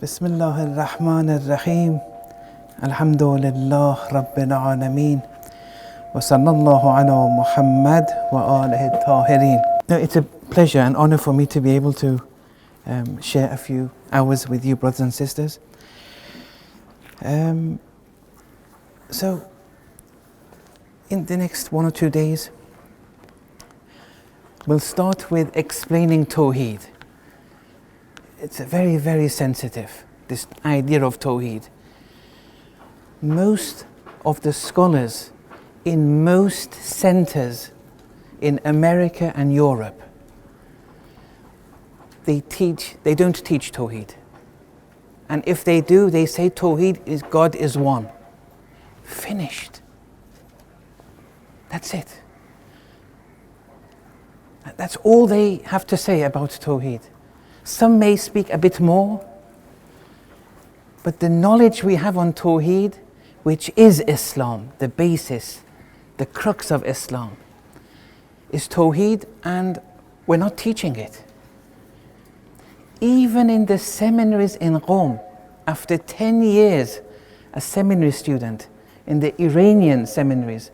بسم الله الرحمن الرحيم الحمد لله رب العالمين وصلى الله على محمد وآله الطاهرين. It's a pleasure and honor for me to be able to share a few hours with you, brothers and sisters. So in the next 1 or 2 days we'll start with explaining Tawheed. It's a very, very sensitive, this idea of Tawheed. Most of the scholars in most centers in America and Europe, they don't teach Tawheed. And if they do, they say Tawheed is God is one. Finished. That's it. That's all they have to say about Tawheed. Some may speak a bit more, but the knowledge we have on Tawheed, which is Islam, the basis, the crux of Islam, is Tawheed, and we're not teaching it. Even in the seminaries in Rome, after 10 years, a seminary student in the Iranian seminaries,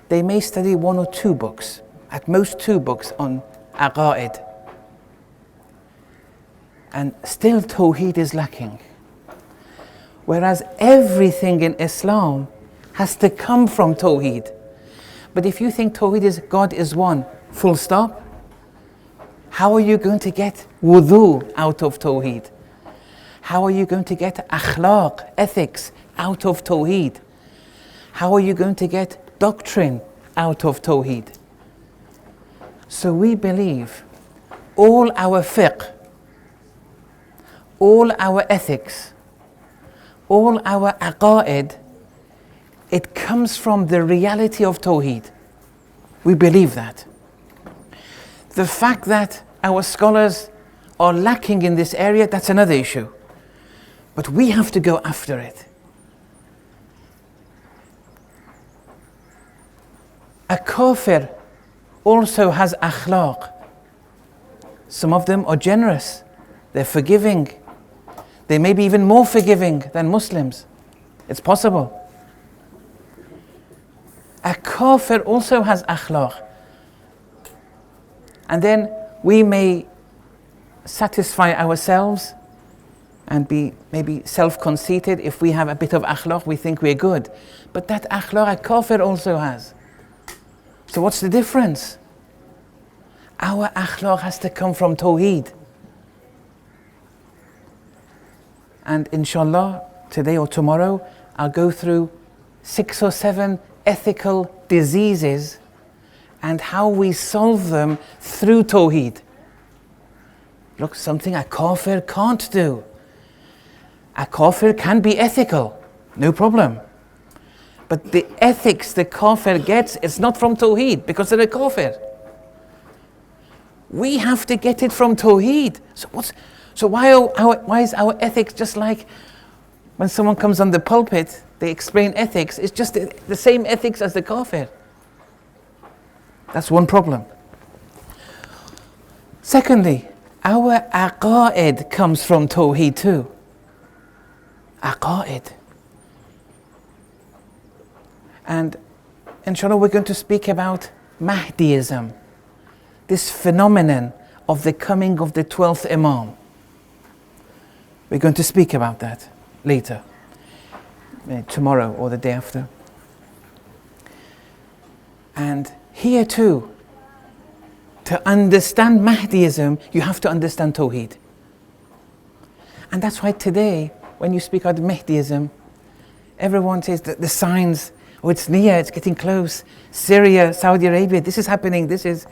they may study 1 or 2 books, at most 2 books on Aqa'id. And still Tawheed is lacking. Whereas everything in Islam has to come from Tawheed. But if you think Tawheed is God is one, full stop, how are you going to get wudu out of Tawheed? How are you going to get akhlaq, ethics, out of Tawheed? How are you going to get doctrine out of Tawheed? So we believe all our fiqh, all our ethics, all our aqa'id, it comes from the reality of Tawheed. We believe that. The fact that our scholars are lacking in this area, that's another issue. But we have to go after it. A kafir also has akhlaq. Some of them are generous, they're forgiving. They may be even more forgiving than Muslims. It's possible. A kafir also has akhlaq. And then we may satisfy ourselves and be maybe self-conceited. If we have a bit of akhlaq, we think we're good. But that akhlaq a kafir also has. So what's the difference? Our akhlaq has to come from Tawheed. And inshallah, today or tomorrow, I'll go through 6 or 7 ethical diseases and how we solve them through Tawheed. Look, something a kafir can't do. A kafir can be ethical, no problem. But the ethics the kafir gets, it's not from Tawheed because they're a kafir. We have to get it from Tawheed. So why is our ethics just like when someone comes on the pulpit, they explain ethics, it's just the same ethics as the kafir? That's one problem. Secondly, our aqa'id comes from Tawheed too. Aqa'id. And inshallah we're going to speak about Mahdiism, this phenomenon of the coming of the 12th Imam. We're going to speak about that later, tomorrow or the day after. And here too, to understand Mahdiism, you have to understand Tawheed. And that's why today, when you speak about Mahdiism, everyone says that the signs, it's near, it's getting close. Syria, Saudi Arabia, this is happening, this is...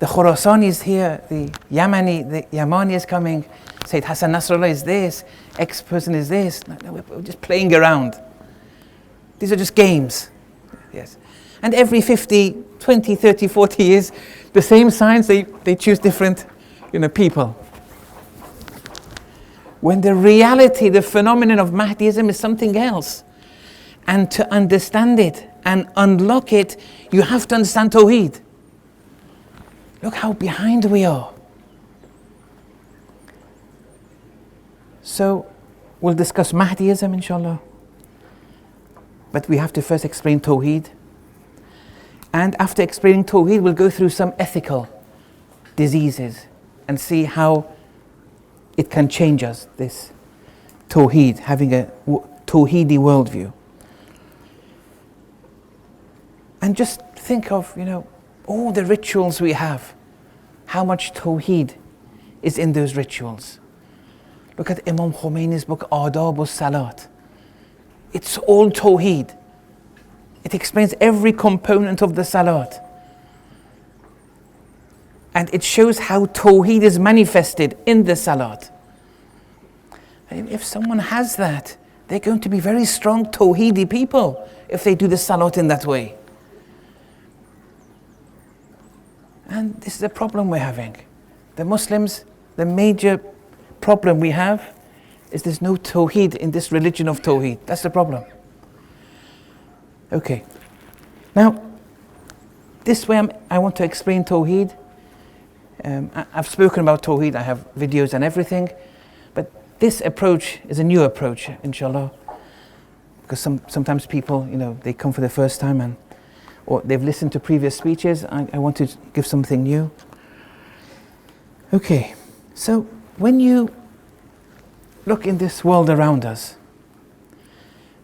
The Khurasani is here, the Yamani is coming, Sayyid Hassan Nasrallah is this, X person is this. No, we're just playing around. These are just games. Yes. And every 50, 20, 30, 40 years, the same signs, they choose different people. When the reality, the phenomenon of Mahdiism is something else. And to understand it and unlock it, you have to understand Tawheed. Look how behind we are. So we'll discuss Mahdiism, inshallah. But we have to first explain Tawheed. And after explaining Tawheed, we'll go through some ethical diseases and see how it can change us, this Tawheed, having a Tawheedi worldview. And just think of, all the rituals we have, how much Tawheed is in those rituals. Look at Imam Khomeini's book, Adab al-Salat. It's all Tawheed. It explains every component of the Salat. And it shows how Tawheed is manifested in the Salat. And if someone has that, they're going to be very strong Tawheedi people if they do the Salat in that way. And this is a problem we're having. The Muslims, the major problem we have is there's no Tawheed in this religion of Tawheed. That's the problem. Okay. Now, this way I want to explain Tawheed. I've spoken about Tawheed, I have videos and everything. But this approach is a new approach, inshallah. Because sometimes people, they come for the first time or they've listened to previous speeches. I want to give something new. Okay, so when you look in this world around us,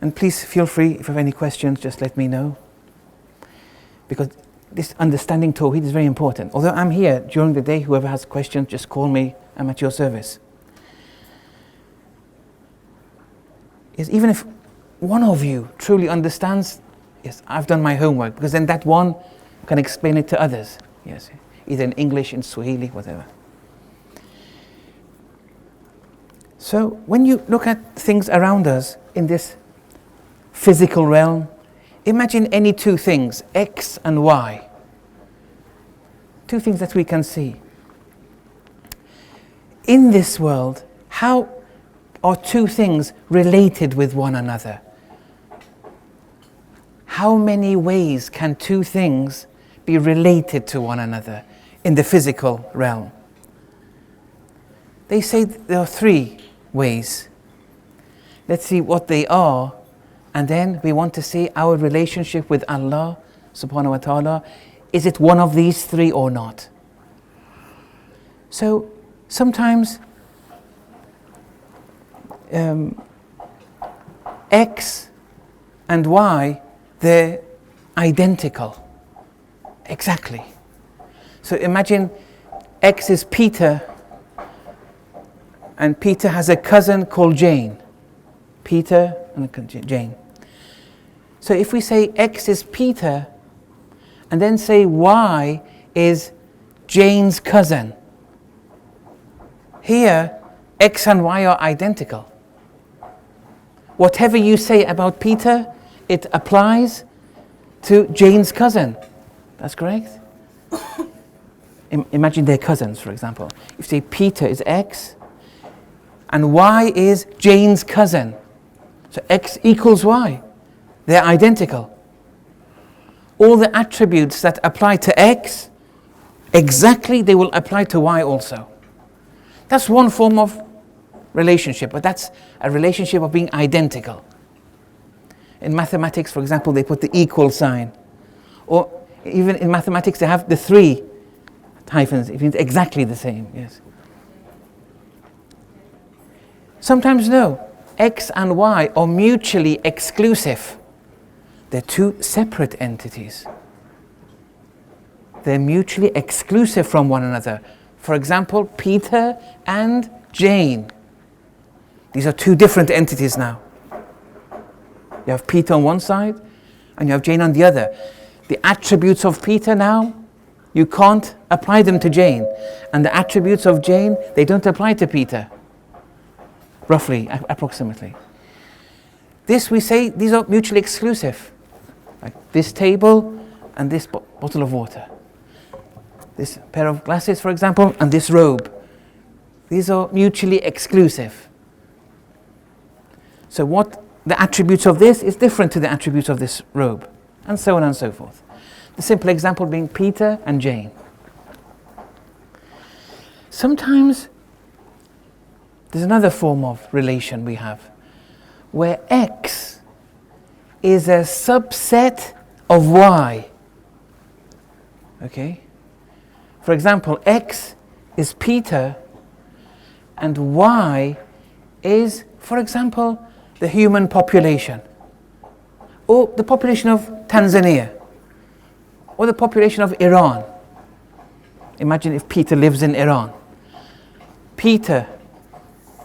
and please feel free, if you have any questions, just let me know. Because this understanding Tawheed is very important. Although I'm here during the day, whoever has questions, just call me, I'm at your service. Yes, even if one of you truly understands, yes, I've done my homework, because then that one can explain it to others. Yes, either in English, in Swahili, whatever. So when you look at things around us in this physical realm, imagine any two things, X and Y. Two things that we can see. In this world, how are two things related with one another? How many ways can two things be related to one another in the physical realm? They say there are three ways. Let's see what they are, and then we want to see our relationship with Allah subhanahu wa ta'ala. Is it one of these three or not? So sometimes X and Y, they're identical. Exactly. So imagine X is Peter, and Peter has a cousin called Jane. Peter and Jane. So if we say X is Peter, and then say Y is Jane's cousin, here X and Y are identical. Whatever you say about Peter, it applies to Jane's cousin. That's correct? Imagine they're cousins, for example. If you say Peter is X, and Y is Jane's cousin. So X equals Y. They're identical. All the attributes that apply to X, exactly they will apply to Y also. That's one form of relationship, but that's a relationship of being identical. In mathematics, for example, they put the equal sign. Or even in mathematics, they have the three hyphens. It means exactly the same, yes. Sometimes no. X and Y are mutually exclusive. They're two separate entities. They're mutually exclusive from one another. For example, Peter and Jane. These are two different entities now. You have Peter on one side and you have Jane on the other. The attributes of Peter now, you can't apply them to Jane. And the attributes of Jane, they don't apply to Peter. Roughly, approximately. This we say, these are mutually exclusive. Like this table and this bottle of water. This pair of glasses, for example, and this robe. These are mutually exclusive. So what the attributes of this is different to the attributes of this robe, and so on and so forth. The simple example being Peter and Jane. Sometimes there's another form of relation we have. where X is a subset of Y. Okay? For example, X is Peter and Y is, for example, the human population, or the population of Tanzania, or the population of Iran. Imagine if Peter lives in Iran. Peter,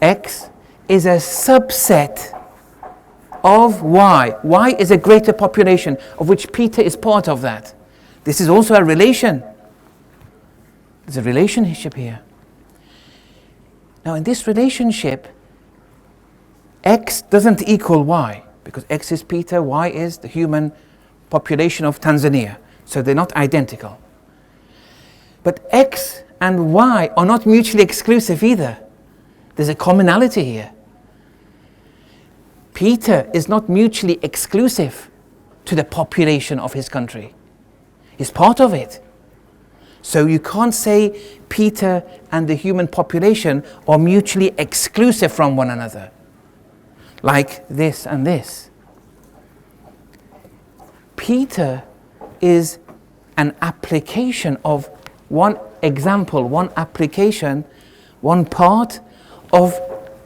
X, is a subset of Y. Y is a greater population, of which Peter is part of that. This is also a relation. There's a relationship here. Now in this relationship, X doesn't equal Y, because X is Peter, Y is the human population of Tanzania. So they're not identical. But X and Y are not mutually exclusive either. There's a commonality here. Peter is not mutually exclusive to the population of his country. He's part of it. So you can't say Peter and the human population are mutually exclusive from one another, like this and this. Peter is an application of one example, one application, one part of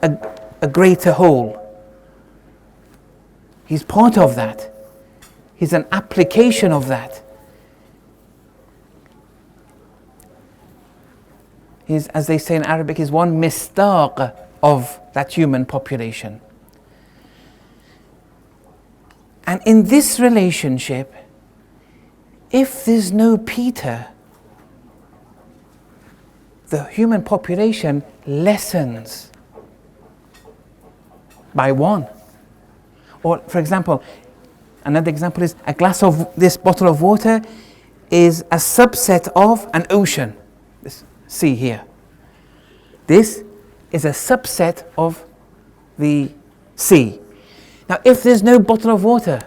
a greater whole. He's part of that. He's an application of that. He's, as they say in Arabic, is one mistaq of that human population. And in this relationship, if there's no Peter, the human population lessens by one. Or, for example, another example is a glass of this bottle of water is a subset of an ocean. This sea here. This is a subset of the sea. Now, if there's no bottle of water,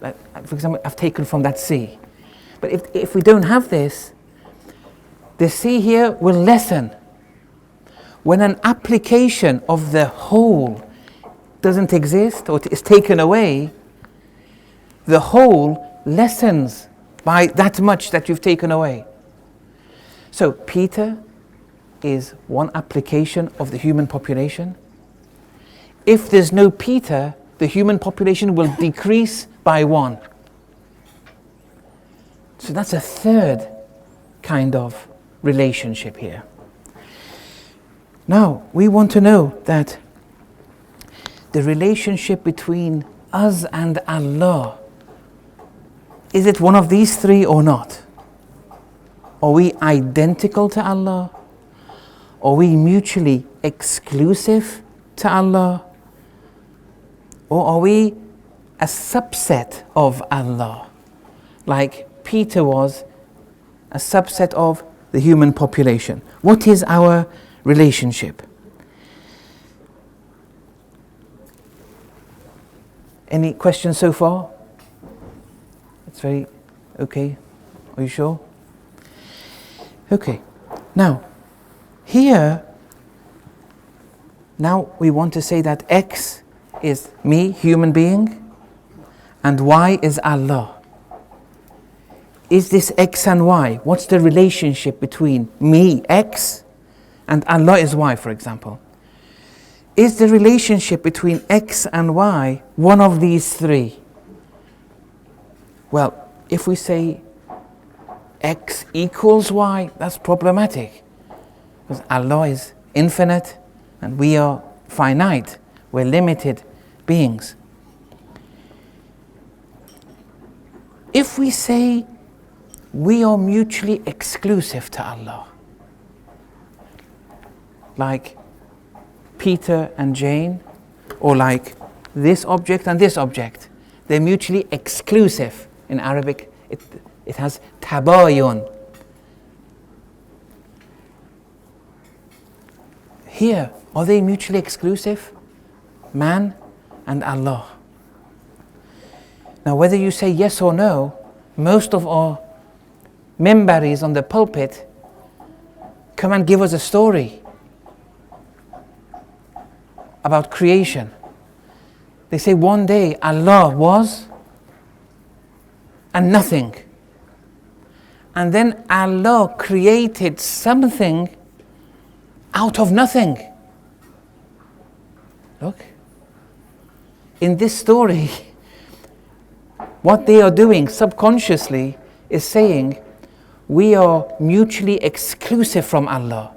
like, for example, I've taken from that sea, but if we don't have this, the sea here will lessen. When an application of the whole doesn't exist or is taken away, the whole lessens by that much that you've taken away. So Peter is one application of the human population. If there's no Peter, the human population will decrease by one. So that's a third kind of relationship here. Now, we want to know that the relationship between us and Allah, is it one of these three or not? Are we identical to Allah? Are we mutually exclusive to Allah? Or are we a subset of Allah, like Peter was a subset of the human population? What is our relationship? Any questions so far? It's very okay. Are you sure? Okay. Now, here, now we want to say that X is me, human being, and Y is Allah. Is this X and Y? What's the relationship between me, X, and Allah is Y, for example? Is the relationship between X and Y one of these three? Well, if we say X equals Y, that's problematic, because Allah is infinite and we are finite. We're limited beings. If we say we are mutually exclusive to Allah, like Peter and Jane, or like this object and this object, they're mutually exclusive. In Arabic, it has tabayun. Here, are they mutually exclusive? Man and Allah. Now, whether you say yes or no, most of our mimbaris on the pulpit come and give us a story about creation. They say one day Allah was and nothing. And then Allah created something out of nothing. Look, in this story, what they are doing subconsciously is saying, we are mutually exclusive from Allah.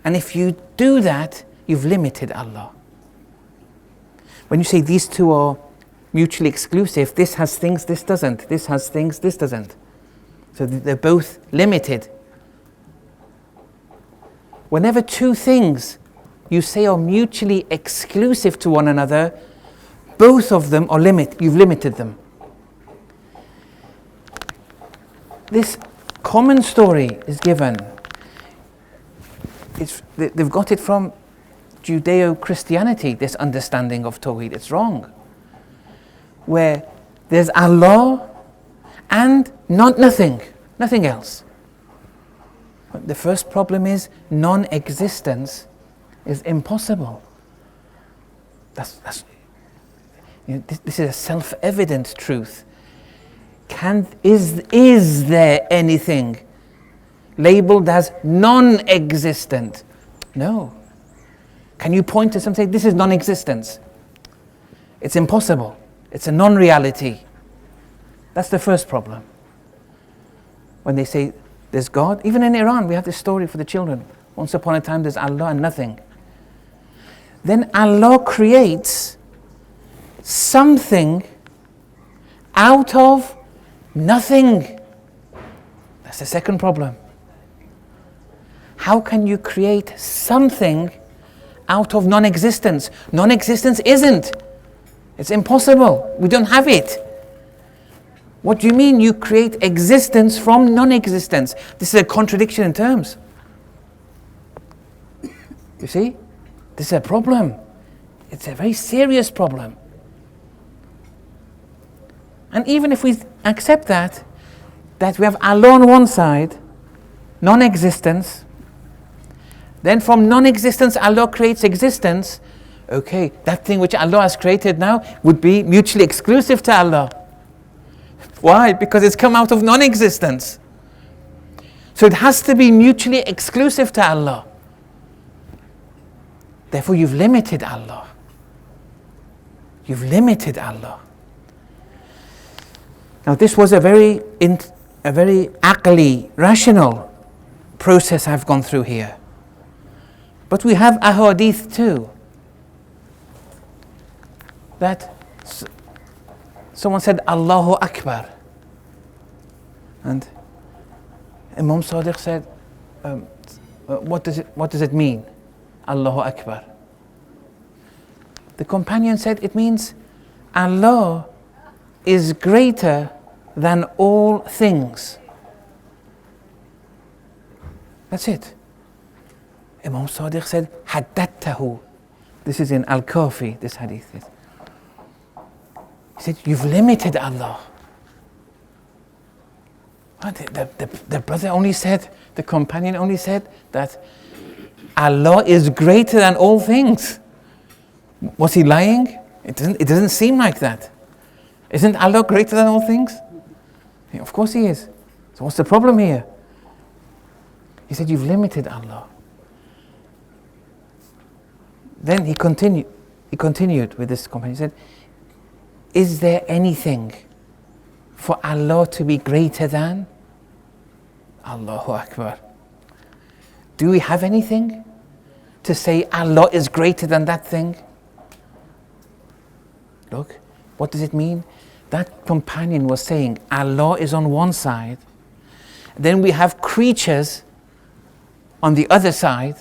And if you do that, you've limited Allah. When you say these two are mutually exclusive, this has things, this doesn't. This has things, this doesn't. So they're both limited. Whenever two things you say are mutually exclusive to one another, both of them are you've limited them. This common story is given. They've got it from Judeo-Christianity, this understanding of Tawheed. It's wrong. Where there's Allah and nothing else. But the first problem is non-existence is impossible. This is a self-evident truth. Is there anything labeled as non-existent? No. Can you point to something? This is non-existence. It's impossible. It's a non-reality. That's the first problem. When they say there's God, even in Iran we have this story for the children. Once upon a time there's Allah and nothing. Then Allah creates something out of nothing. That's the second problem. How can you create something out of non-existence? Non-existence isn't. It's impossible. We don't have it. What do you mean you create existence from non-existence? This is a contradiction in terms. You see? This is a problem. It's a very serious problem. And even if we accept that we have Allah on one side, non-existence, then from non-existence Allah creates existence, okay, that thing which Allah has created now would be mutually exclusive to Allah. Why? Because it's come out of non-existence. So it has to be mutually exclusive to Allah. Therefore you've limited Allah. You've limited Allah. Now this was a very aqli, rational process I've gone through here. But we have ahadith too. That someone said Allahu Akbar. And Imam Sadiq said, what does it mean? Allahu Akbar. The companion said, it means Allah is greater than all things. That's it. Imam Sadiq said, Haddattahu. This is in Al-Kafi, this hadith is. He said, you've limited Allah. The brother only said, the companion only said that Allah is greater than all things. Was he lying? It doesn't seem like that. Isn't Allah greater than all things? Yeah, of course He is. So what's the problem here? He said, you've limited Allah. Then he continued with this companion. He said, is there anything for Allah to be greater than? Allahu Akbar. Do we have anything to say Allah is greater than that thing? Look, what does it mean? That companion was saying Allah is on one side, then we have creatures on the other side,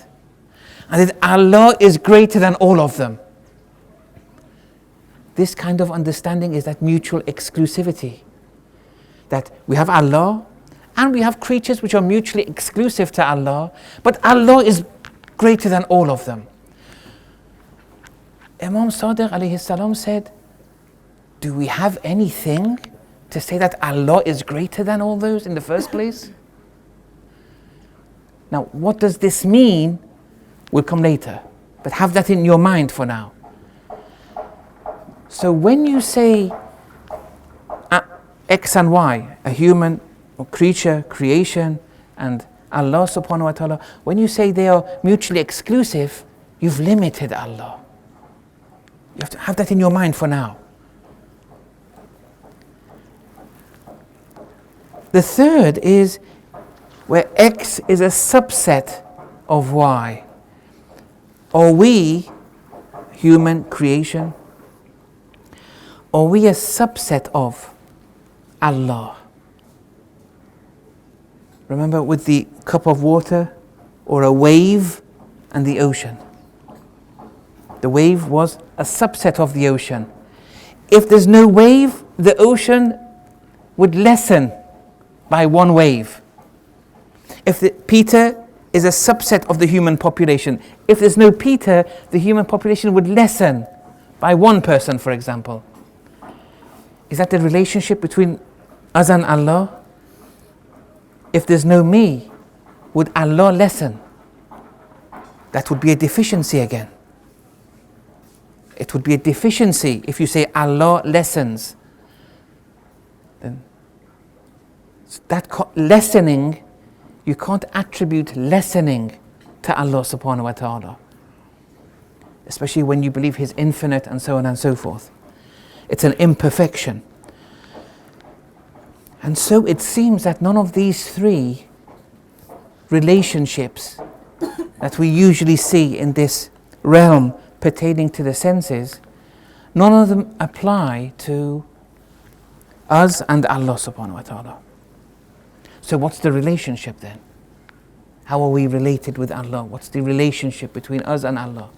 and that Allah is greater than all of them. This kind of understanding is that mutual exclusivity. That we have Allah and we have creatures which are mutually exclusive to Allah, but Allah is greater than all of them. Imam Sadiq alayhi salam said, do we have anything to say that Allah is greater than all those in the first place? Now, what does this mean will come later, but have that in your mind for now. So when you say X and Y, a human or creature, creation, and Allah subhanahu wa ta'ala, when you say they are mutually exclusive, you've limited Allah. You have to have that in your mind for now. The third is where X is a subset of Y. Are we, human creation, are we a subset of Allah? Remember with the cup of water or a wave and the ocean. The wave was a subset of the ocean. If there's no wave, the ocean would lessen by one wave. Peter is a subset of the human population. If there's no Peter, the human population would lessen by one person, for example. Is that the relationship between us and Allah? If there's no me, would Allah lessen? That would be a deficiency again. It would be a deficiency if you say Allah lessens. Then that lessening, you can't attribute lessening to Allah subhanahu wa ta'ala. Especially when you believe He's infinite and so on and so forth. It's an imperfection. And so it seems that none of these three relationships that we usually see in this realm pertaining to the senses, none of them apply to us and Allah subhanahu wa ta'ala. So what's the relationship then? How are we related with Allah? What's the relationship between us and Allah?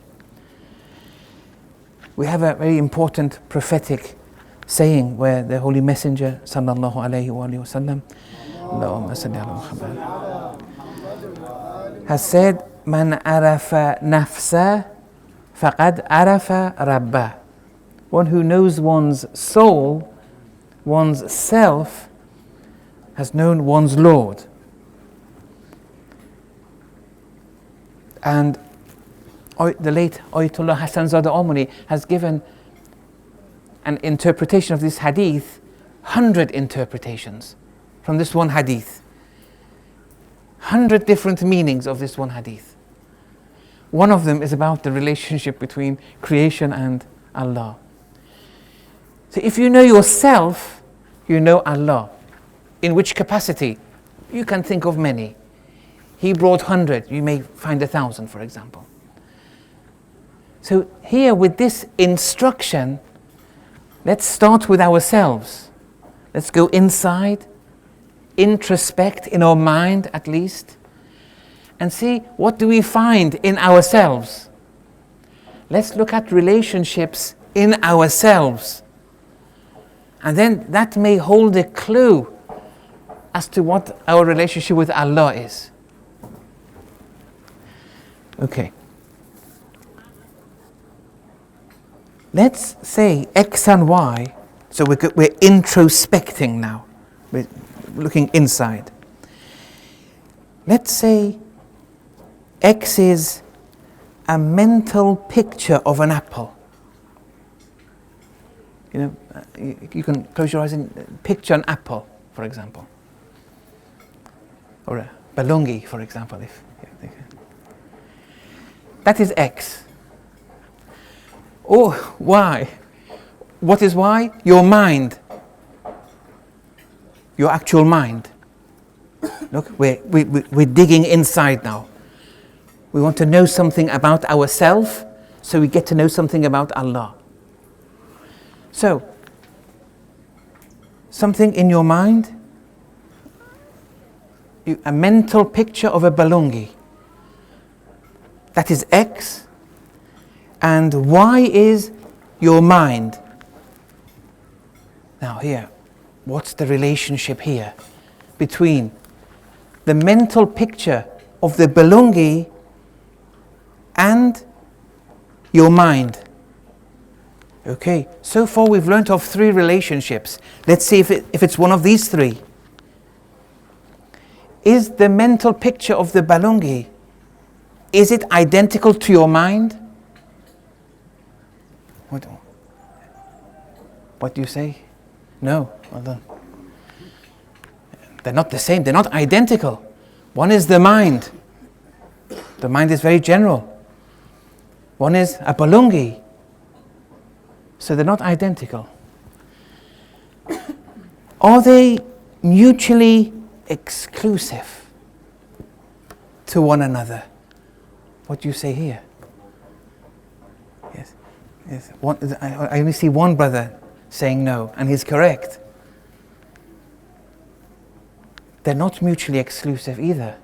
We have a very important prophetic saying where the Holy Messenger sallallahu alayhi wa sallam has said, Man arafa nafsa faqad arafa rabbah. One who knows one's soul, one's self, has known one's Lord. And the late Ayatollah Hassan Zada Omani has given an interpretation of this hadith, 100 interpretations from this one hadith. 100 different meanings of this one hadith. One of them is about the relationship between creation and Allah. So if you know yourself, you know Allah. In which capacity? You can think of many. He brought 100, you may find 1,000, for example. So here with this instruction, let's start with ourselves. Let's go inside, introspect in our mind at least, and see what do we find in ourselves. Let's look at relationships in ourselves. And then that may hold a clue as to what our relationship with Allah is. Okay. Let's say X and Y, so we're introspecting now. We're looking inside. Let's say X is a mental picture of an apple. You know, you can close your eyes and picture an apple, for example. Or a balungi, for example. That is X. Or Y. What is Y? Your mind. Your actual mind. Look, we're digging inside now. We want to know something about ourselves, so we get to know something about Allah. So, something in your mind, a mental picture of a balungi. That is X, and Y is your mind. Now here, what's the relationship here between the mental picture of the balungi and your mind? Okay, so far we've learnt of three relationships. Let's see if it's one of these three. Is the mental picture of the balungi, is it identical to your mind? What do you say? No. Well done. They're not the same. They're not identical. One is the mind. The mind is very general. One is a balungi. So they're not identical. Are they mutually exclusive to one another? What do you say here? Yes. Yes. I only see one brother saying no, and he's correct. They're not mutually exclusive either.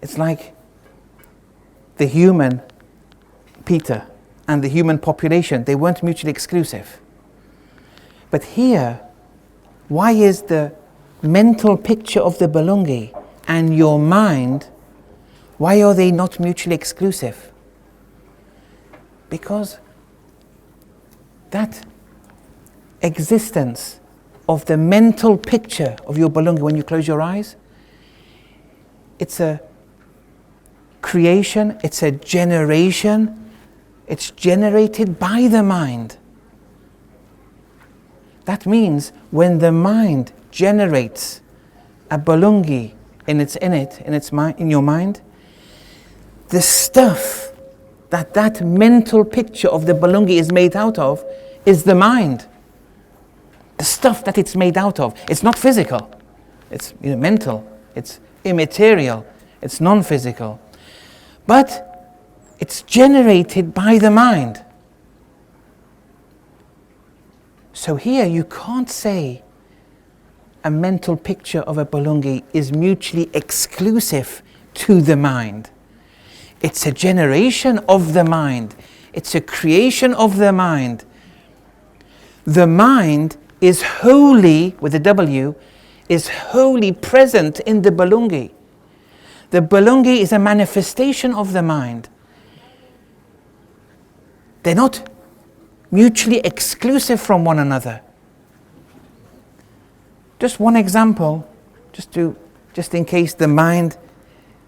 It's like the human, Peter, and the human population, they weren't mutually exclusive. But here, why is the mental picture of the balungi and your mind, why are they not mutually exclusive? Because that existence of the mental picture of your balungi when you close your eyes, it's a creation, it's a generation, it's generated by the mind. That means when the mind generates a balungi in your mind, the stuff that mental picture of the balungi is made out of is the mind. The stuff that it's made out of. It's not physical. It's mental. It's immaterial. It's non-physical. But it's generated by the mind. So here you can't say a mental picture of a balungi is mutually exclusive to the mind. It's a generation of the mind. It's a creation of the mind. The mind is wholly, with a W, is wholly present in the balungi. The balungi is a manifestation of the mind. They're not mutually exclusive from one another. Just one example, just in case the mind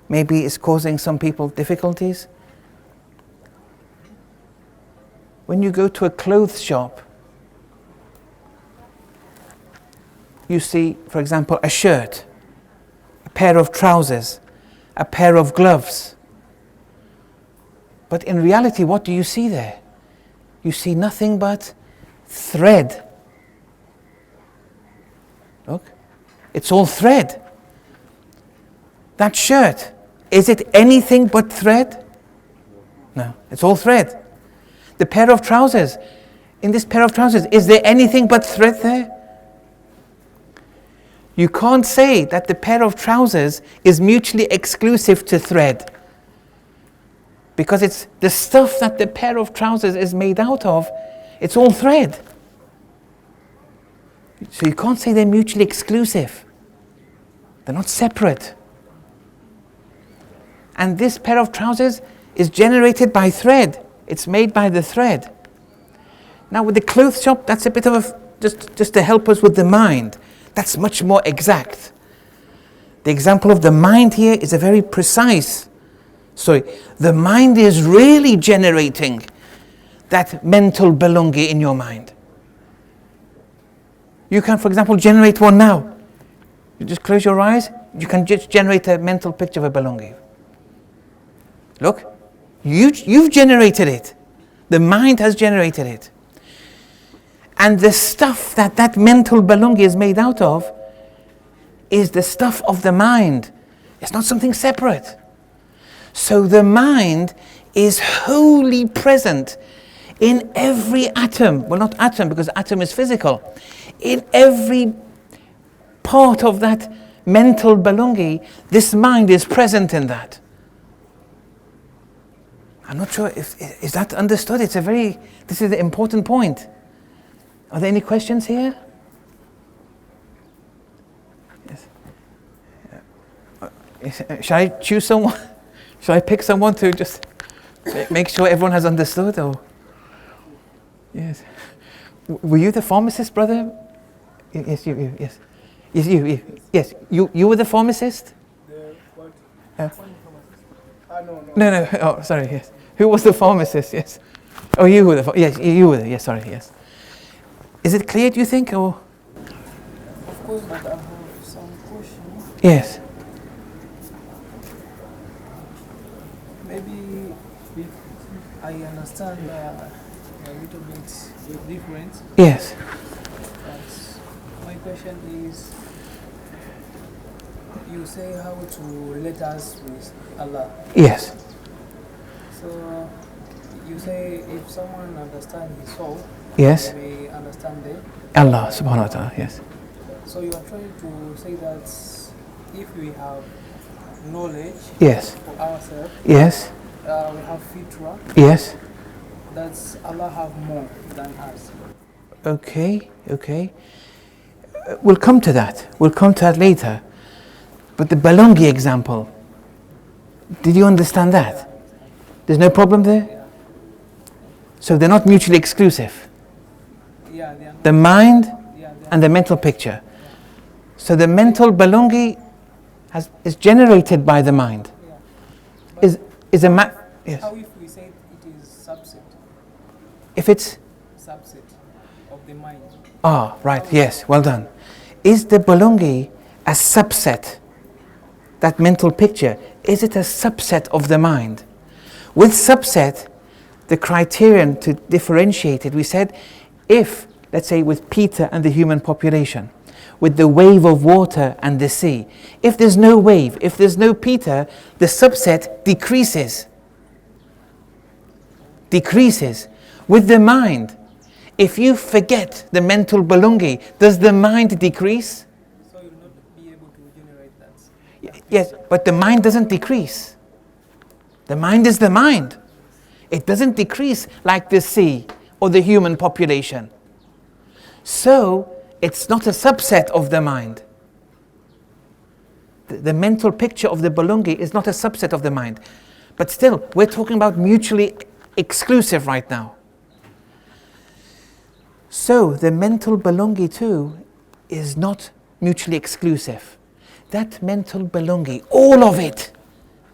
maybe is causing some people difficulties. When you go to a clothes shop, you see, for example, a shirt, a pair of trousers, a pair of gloves. But in reality, what do you see there? You see nothing but thread. Look, it's all thread. That shirt, is it anything but thread? No, it's all thread. The pair of trousers, in this pair of trousers, is there anything but thread there? You can't say that the pair of trousers is mutually exclusive to thread, because it's the stuff that the pair of trousers is made out of, it's all thread. So you can't say they're mutually exclusive. They're not separate. And this pair of trousers is generated by thread. It's made by the thread. Now with the clothes shop, that's a bit of just to help us with the mind. That's much more exact. The example of the mind here is a very precise. The mind is really generating that mental balungi in your mind. You can, for example, generate one now. You just close your eyes, you can just generate a mental picture of a balungi. Look, you've generated it. The mind has generated it. And the stuff that mental balungi is made out of is the stuff of the mind. It's not something separate. So the mind is wholly present in every atom. Well, not atom, because atom is physical. In every part of that mental balungi, this mind is present in that. I'm not sure is that understood. This is the important point. Are there any questions here? Yes. Shall I choose someone? Shall I pick someone to just make sure everyone has understood? Or yes. Were you the pharmacist, brother? Yes, you. Yes. Yes, you. Yes, you were the pharmacist. No. No. Oh, sorry. Yes. Who was the pharmacist? Yes. Oh, you were the yes, you were the, yes, sorry, yes. Is it clear, do you think, or? Of course, but I have some question. Yes, Maybe if I understand a little bit different, yes, but my question is, you say how to let us with Allah. yes, So you say if someone understands his soul, yes. they may understand it. Allah subhanahu wa ta'ala, yes. So you are trying to say that if we have knowledge Yes, for ourselves, yes, we have fitra, yes. that Allah have more than us. Okay, okay. We'll come to that. We'll come to that later. But the Balongi example, did you understand that? There's no problem there? So they're not mutually exclusive. Yeah, they are The mind they are and the mental picture. So the mental Balongi is generated by the mind. yeah. Is a yes. How if we say it is subset If it's of the mind? right, yes, well done. Is the Balongi a subset? That mental picture, is it a subset of the mind? With subset, the criterion to differentiate it, we said, if, let's say, with Peter and the human population, with the wave of water and the sea, if there's no wave, if there's no Peter, the subset decreases. Decreases. With the mind, if you forget the mental Balongi, does the mind decrease? So you'll not be able to generate that. Yes, but the mind doesn't decrease. The mind is the mind. It doesn't decrease like the sea or the human population. So, it's not a subset of the mind. The mental picture of the Balongi is not a subset of the mind. But still, we're talking about mutually exclusive right now. So, the mental Balongi too is not mutually exclusive. That mental Balongi, all of it,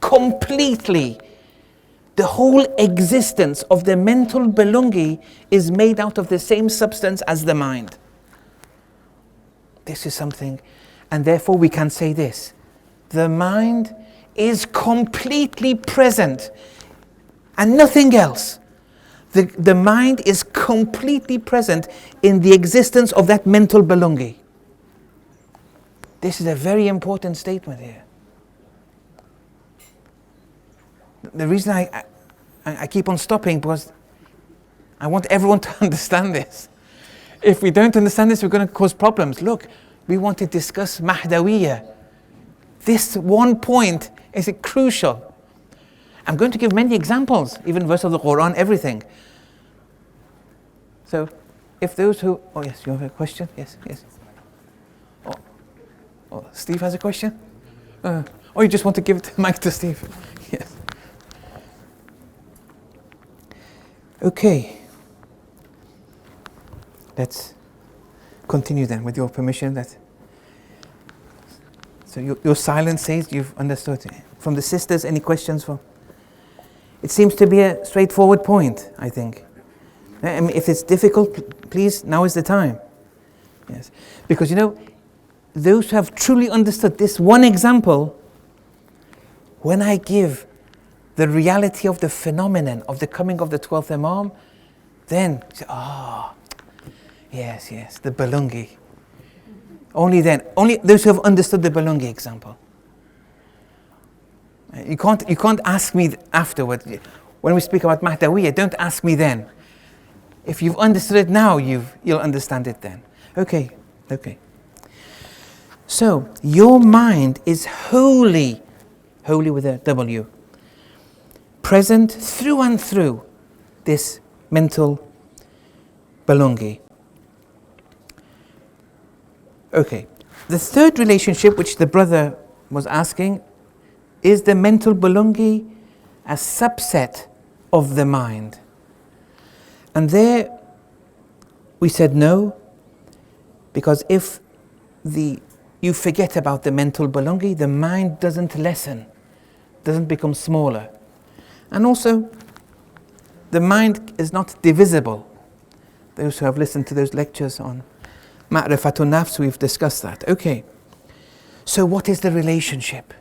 completely, the whole existence of the mental Balongi is made out of the same substance as the mind. This is something, and therefore we can say this. The mind is completely present and nothing else. The mind is completely present in the existence of that mental Balongi. This is a very important statement here. The reason I keep on stopping because I want everyone to understand this. If we don't understand this, we're going to cause problems. Look, we want to discuss Mahdawiyya. This one point is crucial. I'm going to give many examples, even verses of the Quran, everything. So, if those who... Oh yes, you have a question? Yes, yes. Oh, Steve has a question? Or you just want to give the mic to Steve? Yes. Okay. Let's continue then, with your permission. So your silence says you've understood. From the sisters, any questions? It seems to be a straightforward point, I think. I mean, if it's difficult, please, now is the time. Yes. Because those who have truly understood this one example, when I give the reality of the phenomenon of the coming of the 12th Imam, then, yes, the Balongi. Only then, only those who have understood the Balongi example. You can't ask me afterward. When we speak about Mahdawiyya, don't ask me then. If you've understood it now, you'll understand it then. Okay. So, your mind is wholly with a W, present through and through this mental Balongi. Okay. The third relationship which the brother was asking, is the mental Balongi a subset of the mind? And there we said no, because if you forget about the mental Balongi, the mind doesn't lessen, doesn't become smaller. And also, The mind is not divisible. Those who have listened to those lectures on Ma'rifatun Nafs, we've discussed that. Okay. So what is the relationship?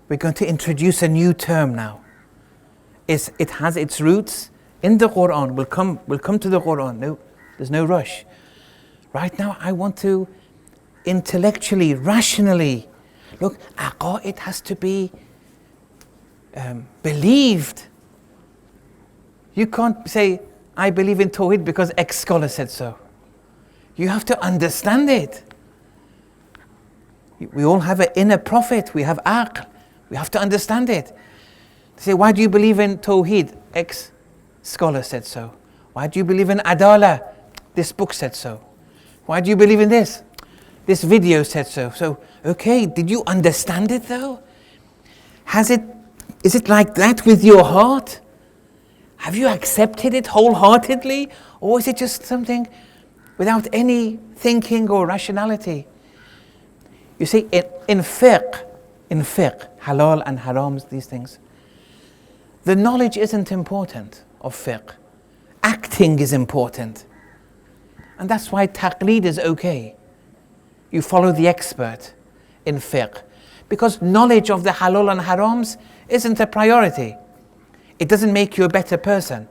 We're going to introduce a new term now. It has its roots in the Quran. We'll come to the Quran. No, there's no rush. Right now, I want to intellectually, rationally, look, aqa'id has to be believed. You can't say, I believe in Tawhid because X scholar said so. You have to understand it. We all have an inner prophet. We have aql. We have to understand it. They say, why do you believe in Tawheed? X scholar said so. Why do you believe in Adala? This book said so. Why do you believe in this? This video said so. So, okay, did you understand it though? Is it like that with your heart? Have you accepted it wholeheartedly? Or is it just something without any thinking or rationality? You see, in fiqh, halal and harams, these things, the knowledge isn't important of fiqh. Acting is important. And that's why taqleed is okay. You follow the expert in fiqh. Because knowledge of the halal and harams isn't a priority. It doesn't make you a better person.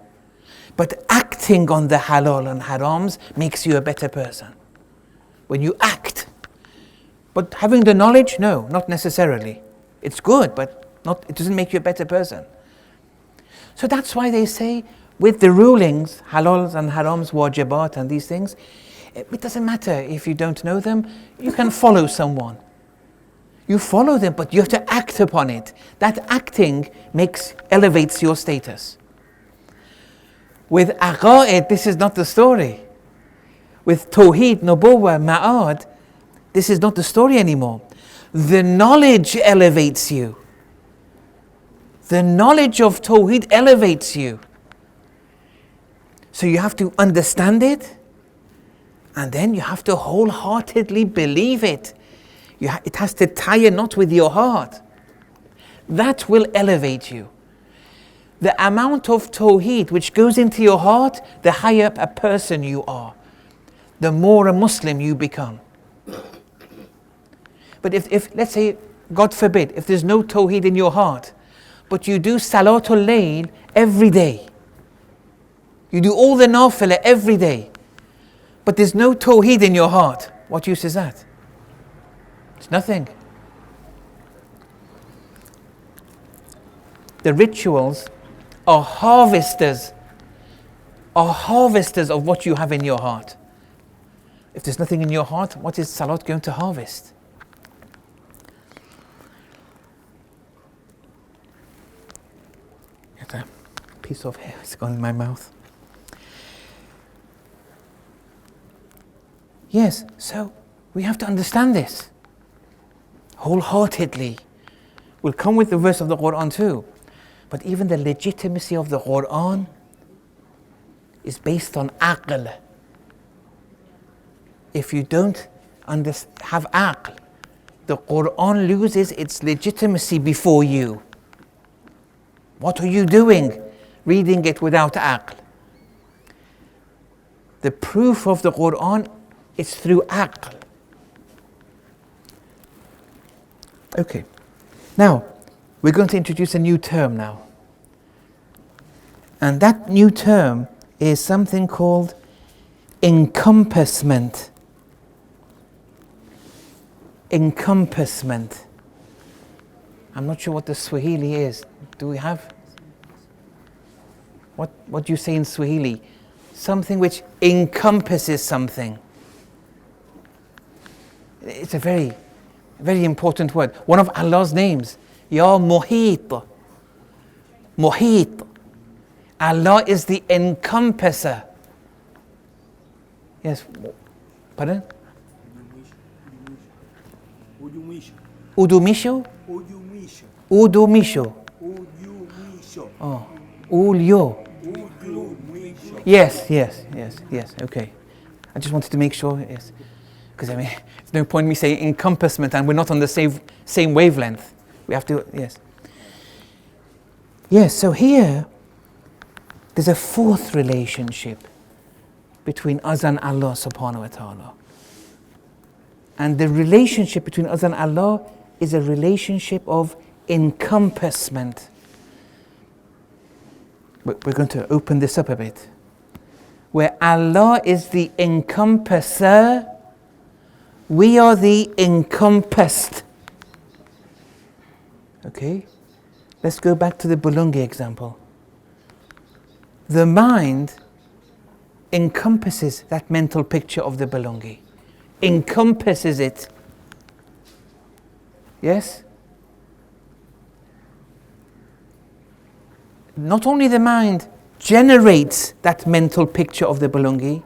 But acting on the halal and harams makes you a better person. When you act. But having the knowledge, no, not necessarily. It's good, but it doesn't make you a better person. So that's why they say, with the rulings, halals and harams, wajibat and these things, it doesn't matter if you don't know them, you can follow someone. You follow them, but you have to act upon it. That acting elevates your status. With aqa'id, this is not the story. With Tawheed, Nubuwwah, Ma'ad, this is not the story anymore. The knowledge elevates you. The knowledge of Tawheed elevates you. So you have to understand it, and then you have to wholeheartedly believe it. It has to tie a knot with your heart. That will elevate you. The amount of Tawheed which goes into your heart, the higher a person you are, the more a Muslim you become. But if let's say, God forbid, if there's no Tawheed in your heart, but you do Salatul Layl every day, you do all the Nafilah every day, but there's no Tawheed in your heart, what use is that? It's nothing. The rituals are harvesters of what you have in your heart. If there's nothing in your heart, what is Salat going to harvest? Get a piece of hair, it's gone in my mouth. Yes, so we have to understand this wholeheartedly. We'll come with the verse of the Quran too. But even the legitimacy of the Quran is based on aql. If you don't have aql, the Quran loses its legitimacy before you. What are you doing reading it without aql? The proof of the Quran is through aql. Okay, now we're going to introduce a new term now. And that new term is something called encompassment. Encompassment. I'm not sure what the Swahili is. Do we have? What do you say in Swahili? Something which encompasses something. It's a very, very important word. One of Allah's names, Ya Muhit. Muhit. Allah is the encompasser. Yes. Pardon? Udumisho? Udumisho. Oh. Ulyo. Yes. Okay. I just wanted to make sure. Yes. Because there's no point in me saying encompassment and we're not on the same wavelength. We have to. Yes. Yes. So here, there's a fourth relationship between us and Allah subhanahu wa ta'ala. And the relationship between us and Allah is a relationship of encompassment. We're going to open this up a bit. Where Allah is the encompasser, we are the encompassed. Okay? Let's go back to the Bulungi example. The mind encompasses that mental picture of the Bulungi. Encompasses it. Yes? Not only the mind generates that mental picture of the Bulungi,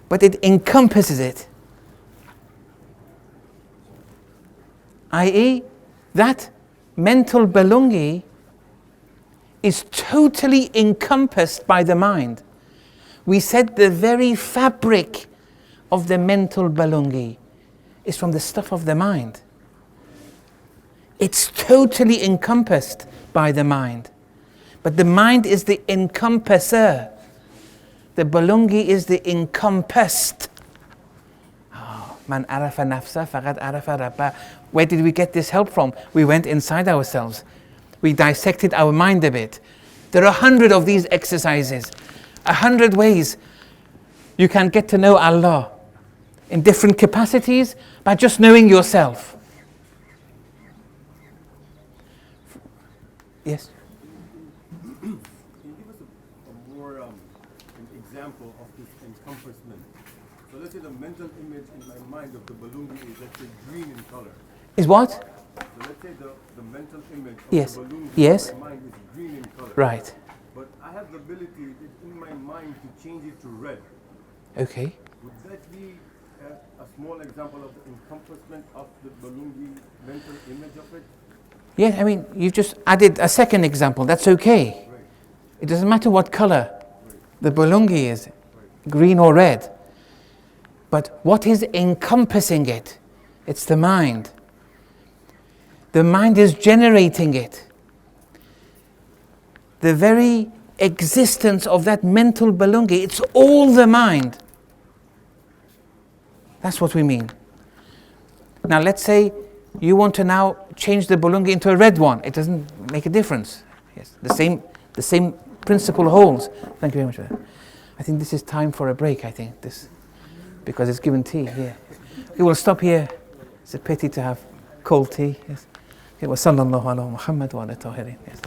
but it encompasses it. I.e., that mental Bulungi is totally encompassed by the mind. We said the very fabric of the mental Bulungi is from the stuff of the mind. It's totally encompassed by the mind. But the mind is the encompasser. The Bulungi is the encompassed. Man arafa nafsa faqad arafa rabba. Where did we get this help from? We went inside ourselves. We dissected our mind a bit. There are 100 of these exercises. 100 ways you can get to know Allah in different capacities by just knowing yourself. Yes? Can you give us a more an example of this encompassment? So let's say the mental image in my mind of the Bulungi is, let's say, green in color. Is what? So let's say the mental image of Yes. the Bulungi Yes. in my mind is green in color. Right. But I have the ability in my mind to change it to red. Okay. Would that be a small example of the encompassment of the Bulungi mental image of it? Yeah, I mean, you've just added a second example. That's okay. Right. It doesn't matter what color the Bulungi is, green or red. But what is encompassing it? It's the mind. The mind is generating it. The very existence of that mental Bulungi, it's all the mind. That's what we mean. Now let's say you want to now change the Bulungi into a red one. It doesn't make a difference. Yes, the same principle holds. Thank you very much for that. I think this is time for a break, I think, because it's given tea here. Okay, we'll stop here. It's a pity to have cold tea. Yes. Okay, wa sallallahu ala Muhammad wa ala tahirin. Yes.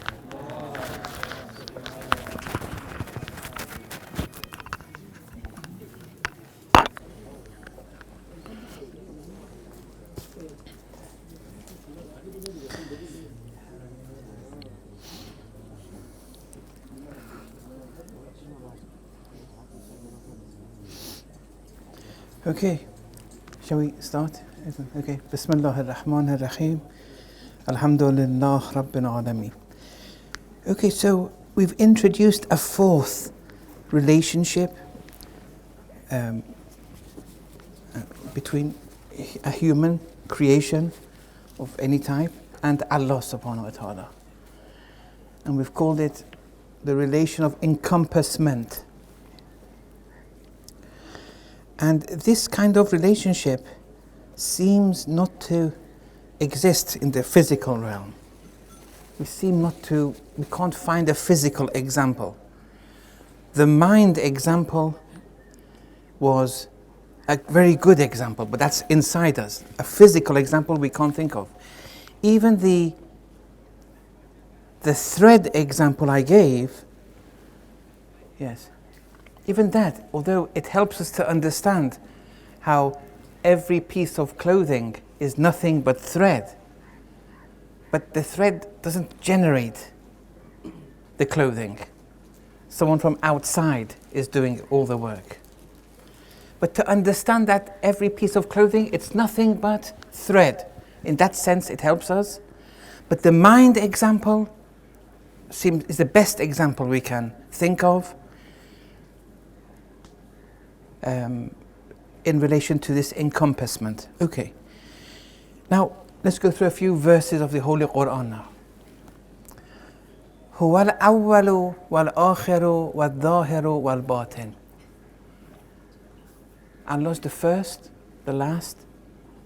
Okay, shall we start? Okay, Bismillah ar-Rahman ar-Rahim. Alhamdulillah Rabbil Alameen. Okay, so we've introduced a fourth relationship between a human creation of any type and Allah subhanahu wa ta'ala. And we've called it the relation of encompassment. And this kind of relationship seems not to exist in the physical realm. We can't find a physical example. The mind example was a very good example, but that's inside us. A physical example we can't think of. Even the thread example I gave, yes, even that, although it helps us to understand how every piece of clothing is nothing but thread, but the thread doesn't generate the clothing. Someone from outside is doing all the work. But to understand that every piece of clothing, it's nothing but thread. In that sense, it helps us. But the mind example is the best example we can think of in relation to this encompassment. Okay. Now, let's go through a few verses of the Holy Quran now. هو الأول والآخر والظاهر والباطن. Allah is the first, the last,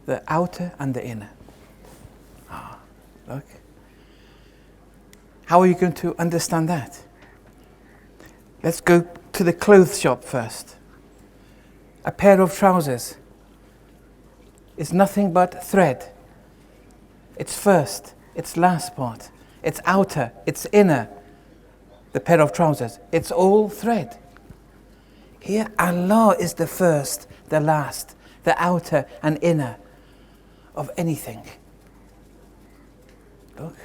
the outer and the inner. Look. How are you going to understand that? Let's go to the clothes shop first. A pair of trousers is nothing but thread. It's first, it's last part, it's outer, it's inner. The pair of trousers, it's all thread. Here, Allah is the first, the last, the outer and inner of anything. Look.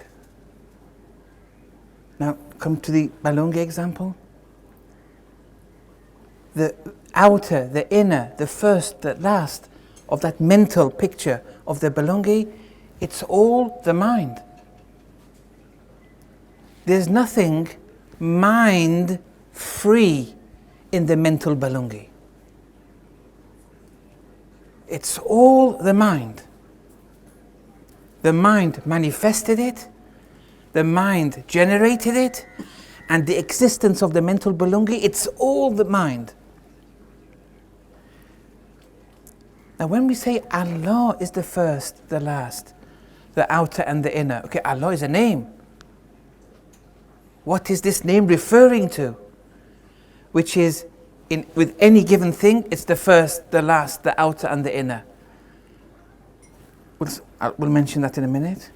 Now, come to the Balungi example. The outer, the inner, the first, the last of that mental picture of the Balungi, it's all the mind. There's nothing mind-free in the mental Balungi. It's all the mind. The mind manifested it, the mind generated it, and the existence of the mental Balungi, it's all the mind. Now when we say Allah is the first, the last, the outer and the inner, okay, Allah is a name. What is this name referring to? Which is, with any given thing, it's the first, the last, the outer and the inner. We'll mention that in a minute.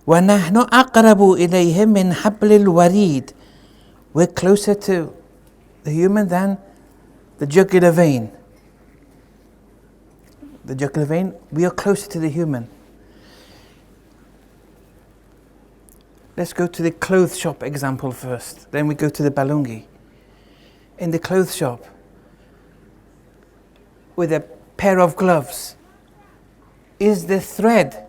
وَنَحْنُ أَقْرَبُ إِلَيْهِ مِنْ حَبْلِ الْوَرِيدِ. We're closer to the human than the jugular vein. The jugular vein, we are closer to the human. Let's go to the clothes shop example first, then we go to the Balungi. In the clothes shop, with a pair of gloves, is the thread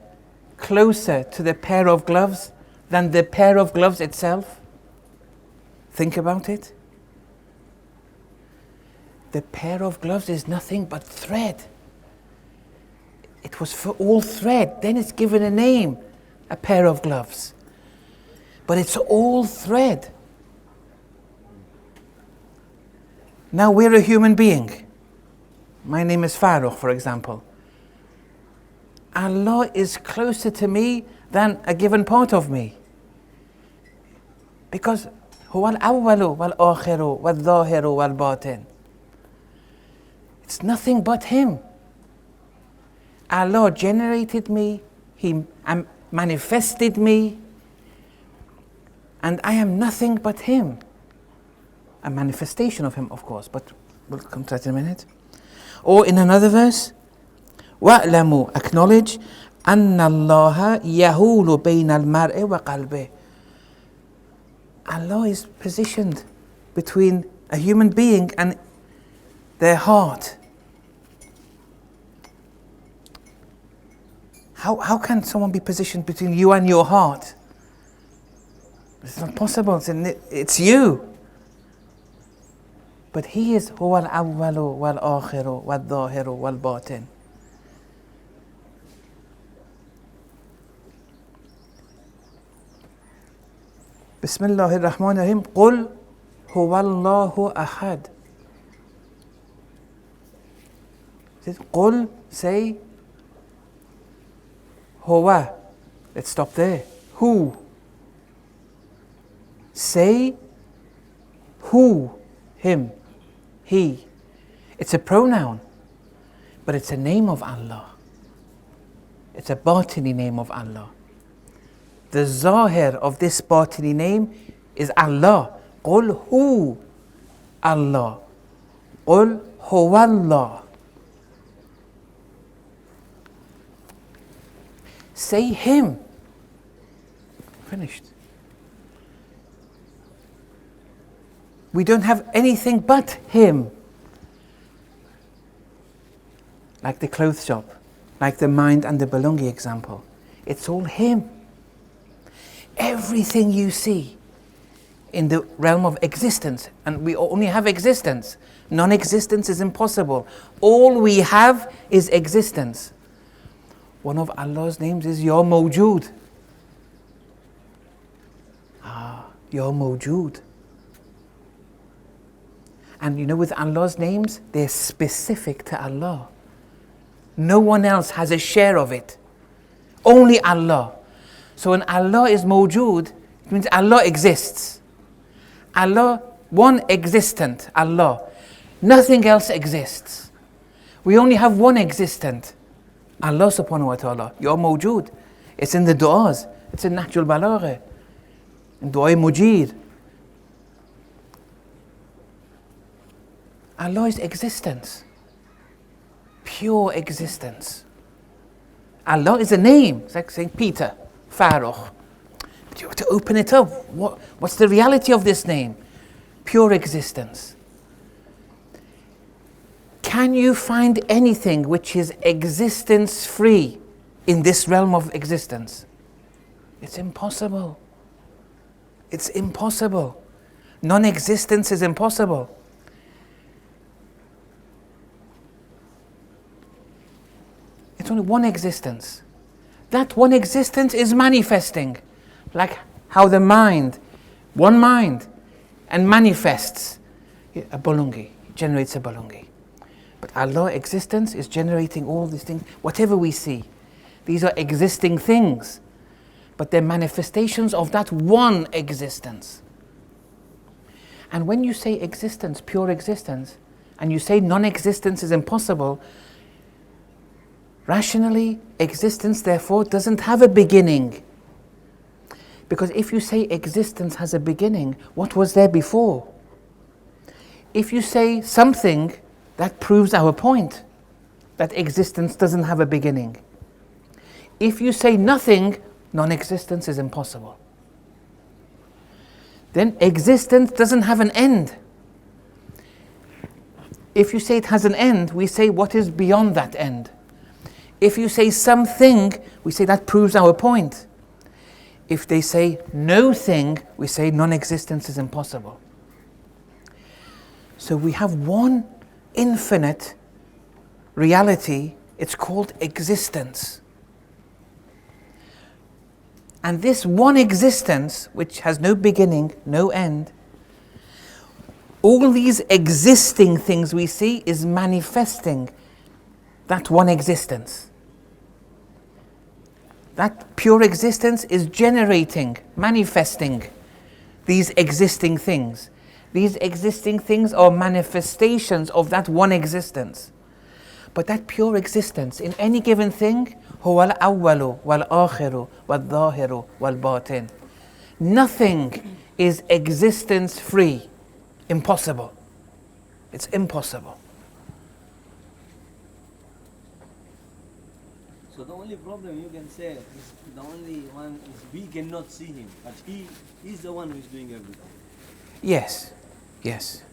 closer to the pair of gloves than the pair of gloves itself? Think about it. The pair of gloves is nothing but thread. It was for all thread, then it's given a name, a pair of gloves. But it's all thread. Now we're a human being. My name is Farooq, for example. Allah is closer to me than a given part of me. Because هو الأول والآخر والظاهر والباطن. It's nothing but Him. Allah generated me, He manifested me, and I am nothing but Him. A manifestation of Him, of course, but we'll come to that in a minute. Or in another verse, وَأْلَمُوا, acknowledge, أَنَّ اللَّهَ يَهُولُ بَيْنَ الْمَرْءِ وَقَلْبِهِ. Allah is positioned between a human being and their heart. How can someone be positioned between you and your heart? It's not possible. It's you. But He is هو الأول والآخر والظاهر والباطن. بسم الله الرحمن الرحيم. قل هو الله أحد. قل, say, هو. Let's stop there. Who? Say, who? Him. He. It's a pronoun, but it's a name of Allah. It's a batini name of Allah. The zahir of this batini name is Allah. قل هو Allah. قل هو Allah. Say Him. Finished. We don't have anything but Him. Like the clothes shop, like the mind and the Balungi example. It's all Him. Everything you see in the realm of existence, and we only have existence. Non-existence is impossible. All we have is existence. One of Allah's names is Ya Mawjood. You're mawjood. And you know, with Allah's names, they're specific to Allah. No one else has a share of it. Only Allah. So when Allah is mawjood, it means Allah exists. Allah, one existent, Allah. Nothing else exists. We only have one existent, Allah subhanahu wa ta'ala. You're mawjood. It's in the du'as. It's in Nahjul Balagha. In Du'a Mujid. Allah is existence. Pure existence. Allah is a name. It's like saying Peter, Farouk. But you have to open it up. What's the reality of this name? Pure existence. Can you find anything which is existence free in this realm of existence? It's impossible. It's impossible. Non-existence is impossible. It's only one existence. That one existence is manifesting. Like how the mind, one mind, and manifests a Balungi, generates a Balungi. But Allah's existence is generating all these things, whatever we see. These are existing things, but they're manifestations of that one existence. And when you say existence, pure existence, and you say non-existence is impossible, rationally, existence therefore doesn't have a beginning. Because if you say existence has a beginning, what was there before? If you say something, that proves our point, that existence doesn't have a beginning. If you say nothing, non-existence is impossible. Then existence doesn't have an end. If you say it has an end, we say what is beyond that end. If you say something, we say that proves our point. If they say no thing, we say non-existence is impossible. So we have one infinite reality, it's called existence. And this one existence, which has no beginning, no end, all these existing things we see is manifesting that one existence. That pure existence is generating, manifesting these existing things. These existing things are manifestations of that one existence. But that pure existence in any given thing, هو الأول والآخر والظاهر والباطن. Nothing is existence free. Impossible. It's impossible. So the only problem you can say is the only one is we cannot see him, but he is the one who is doing everything. Yes. Yes.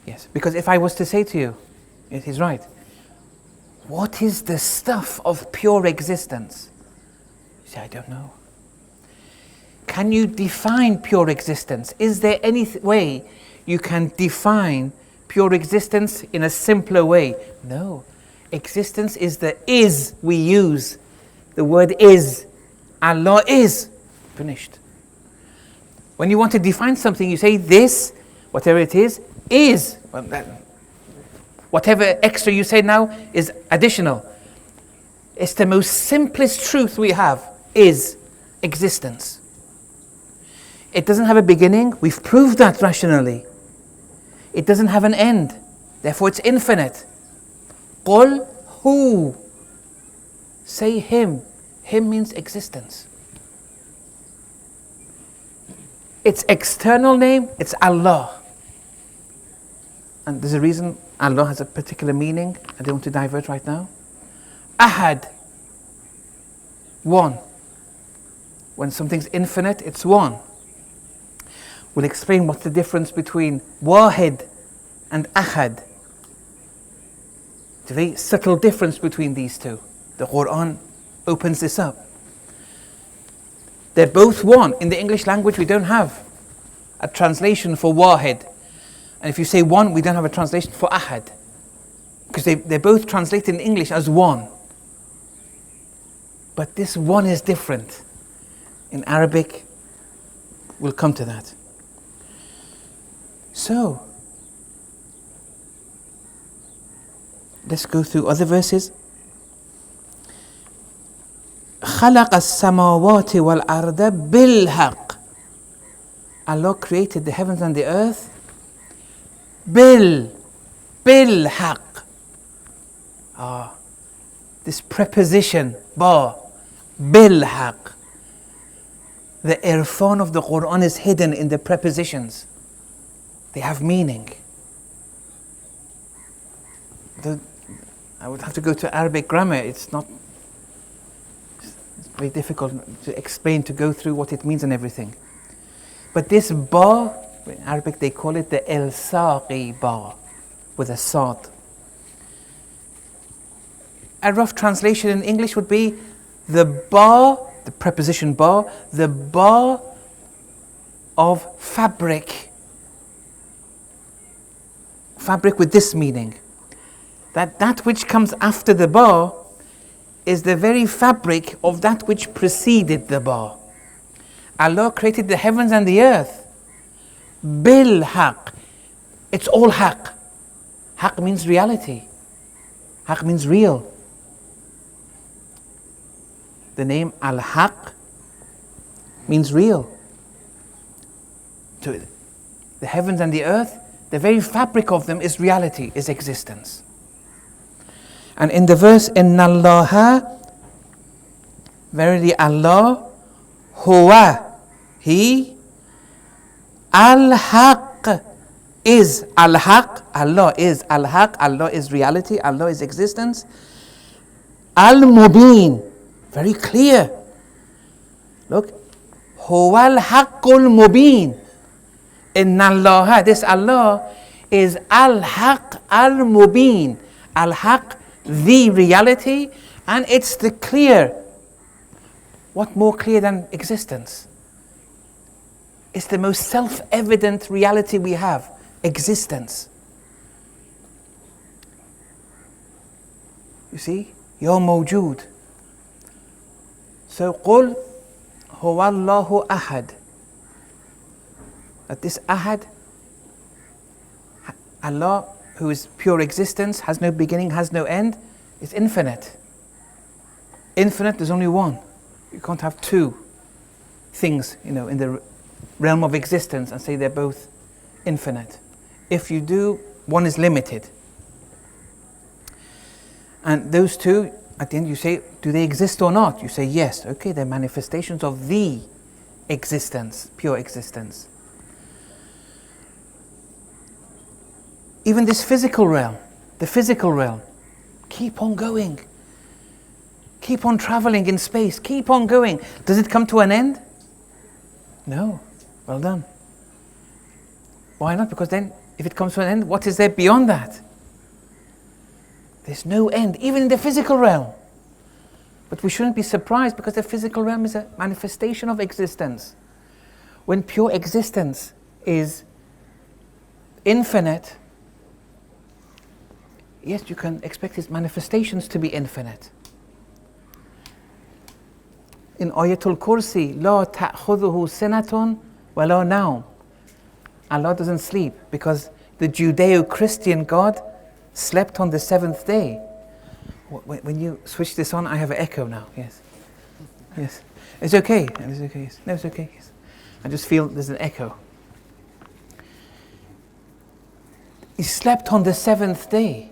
Yes. Because if I was to say to you, it is right, what is the stuff of pure existence? You say, I don't know. Can you define pure existence? Is there any way you can define pure existence in a simpler way? No. Existence is the is we use. The word is. Allah is. Finished. When you want to define something, you say this, whatever it is. Well, whatever extra you say now is additional. It's the most simplest truth we have, is existence. It doesn't have a beginning. We've proved that rationally. It doesn't have an end. Therefore it's infinite. Qul hu. Say him. Him means existence. Its external name, it's Allah. And there's a reason Allah has a particular meaning. I don't want to divert right now. Ahad. One. When something's infinite, it's one. We'll explain what's the difference between Wahid and Ahad. It's a very subtle difference between these two. The Quran opens this up. They're both one. In the English language, we don't have a translation for Wahid. And if you say one, we don't have a translation for Ahad. Because they're both translated in English as one. But this one is different. In Arabic, We'll come to that. So, let's go through other verses. خلق السماوات والأرض بالحق. Allah created the heavens and the earth بالحق. This preposition ba, بالحق. The irfan of the Quran is hidden in the prepositions. They have meaning. I would have to go to Arabic grammar. It's very difficult to explain, to go through what it means and everything. But this ba, in Arabic they call it the ilsaqi ba, with a sad. A rough translation in English would be the ba, the preposition ba, the ba of fabric. Fabric with this meaning. That which comes after the ba is the very fabric of that which preceded the ba. Allah created the heavens and the earth. Bil haq. It's all haq. Haq means reality. Haq means real. The name Al-Haq means real. So the heavens and the earth, the very fabric of them is reality, is existence. And in the verse, Inna Allaha, verily Allah, Huwa, He, Al-Haq, is Al-Haq, Allah is Al-Haq, Allah is reality, Allah is existence. Al-Mubin, very clear. Look, Huwa Al-Haqqul Mubin. Inna Allaha, this Allah is Al-Haq Al-Mubin. Al-Haq, the reality, and it's the clear. What more clear than existence? It's the most self-evident reality we have, existence. You see, you're mawjood. So, قُلْ هُوَ اللَّهُ أَحَدٌ. That this ahad, Allah, who is pure existence, has no beginning, has no end, is infinite. Infinite, there's only one. You can't have two things, in the realm of existence and say they're both infinite. If you do, one is limited. And those two, at the end you say, do they exist or not? You say yes. Okay, they're manifestations of the existence, pure existence. Even this physical realm, the physical realm, keep on going. Keep on traveling in space, keep on going. Does it come to an end? No. Well done. Why not? Because then, if it comes to an end, what is there beyond that? There's no end, even in the physical realm. But we shouldn't be surprised because the physical realm is a manifestation of existence. When pure existence is infinite, yes, you can expect its manifestations to be infinite. In Ayatul Kursi, لا تأخذه سنة ولا نوم. Allah doesn't sleep because the Judeo-Christian God slept on the seventh day. When you switch this on, I have an echo now. Yes, yes, it's okay. It's okay. Yes. No, it's okay. Yes. I just feel there's an echo. He slept on the seventh day.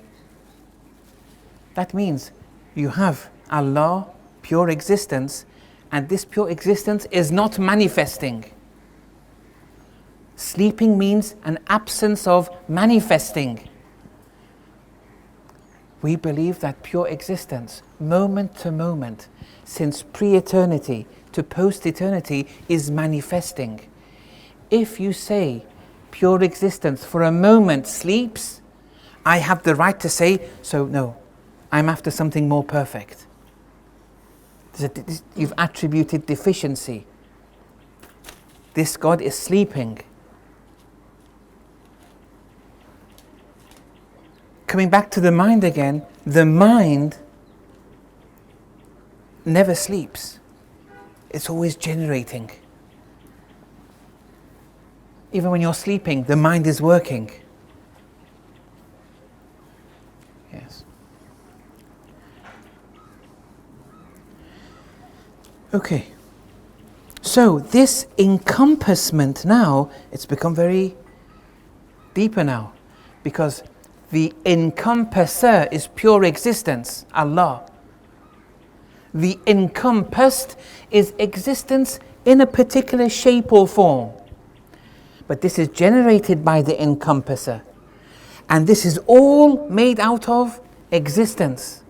That means you have Allah, pure existence, and this pure existence is not manifesting. Sleeping means an absence of manifesting. We believe that pure existence, moment to moment, since pre-eternity to post-eternity, is manifesting. If you say pure existence for a moment sleeps, I have the right to say, so no, I'm after something more perfect. You've attributed deficiency. This God is sleeping. Coming back to the mind again, the mind never sleeps. It's always generating. Even when you're sleeping, the mind is working. Yes. Okay. So this encompassment now, it's become very deeper now, because the encompasser is pure existence, Allah. The encompassed is existence in a particular shape or form. But this is generated by the encompasser. And this is all made out of existence.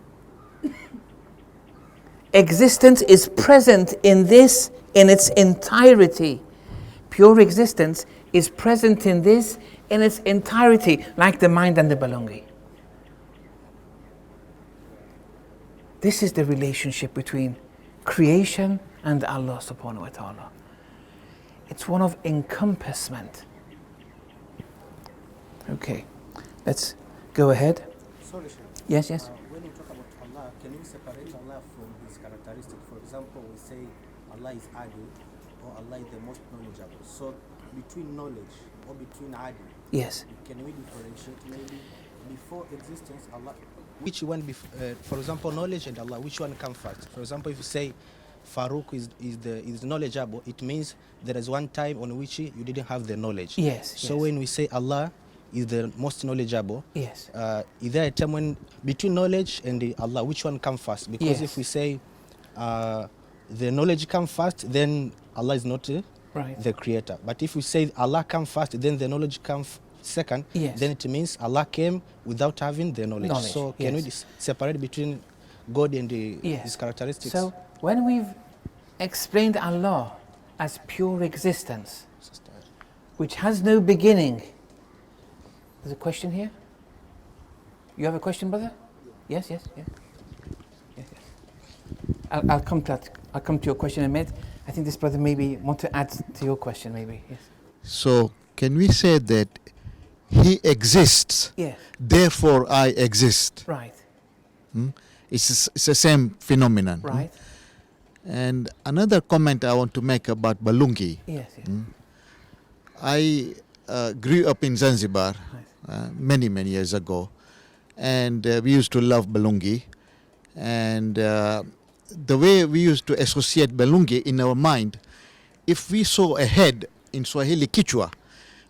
Existence is present in this in its entirety. Pure existence is present in this in its entirety, like the mind and the Balungi. This is the relationship between creation and Allah subhanahu wa ta'ala. It's one of encompassment. Okay, let's go ahead. Sorry, Sheikh. Yes, yes. When we talk about Allah, can we separate Allah from His characteristics? For example, we say Allah is Adil or Allah is the most knowledgeable. So between knowledge or between Adil, Yes. can we differentiate maybe before existence Allah? Which one, for example, knowledge and Allah, which one comes first? For example, if you say Farouk is knowledgeable, it means there is one time on which you didn't have the knowledge. Yes. So yes. when we say Allah is the most knowledgeable, Yes. is there a time when between knowledge and the Allah, which one comes first? Because Yes. if we say the knowledge comes first, then Allah is not Right. the creator. But if we say Allah comes first, then the knowledge comes second, Yes. then it means Allah came without having the knowledge. Knowledge, So can we yes. separate between God and Yes. His characteristics? So when we've explained Allah as pure existence, which has no beginning. There's a question here? You have a question, brother? Yes, yes, yes. Yes, yes. I'll come to that. I'll come to your question in a minute. I think this brother maybe want to add to your question, maybe. Yes. So can we say that He exists, Yes. therefore I exist? Right. It's the same phenomenon. Right. And another comment I want to make about Balungi. Yes. Yes. I grew up in Zanzibar Right. many years ago, and we used to love Balungi. And the way we used to associate Balungi in our mind, if we saw a head in Swahili Kichwa,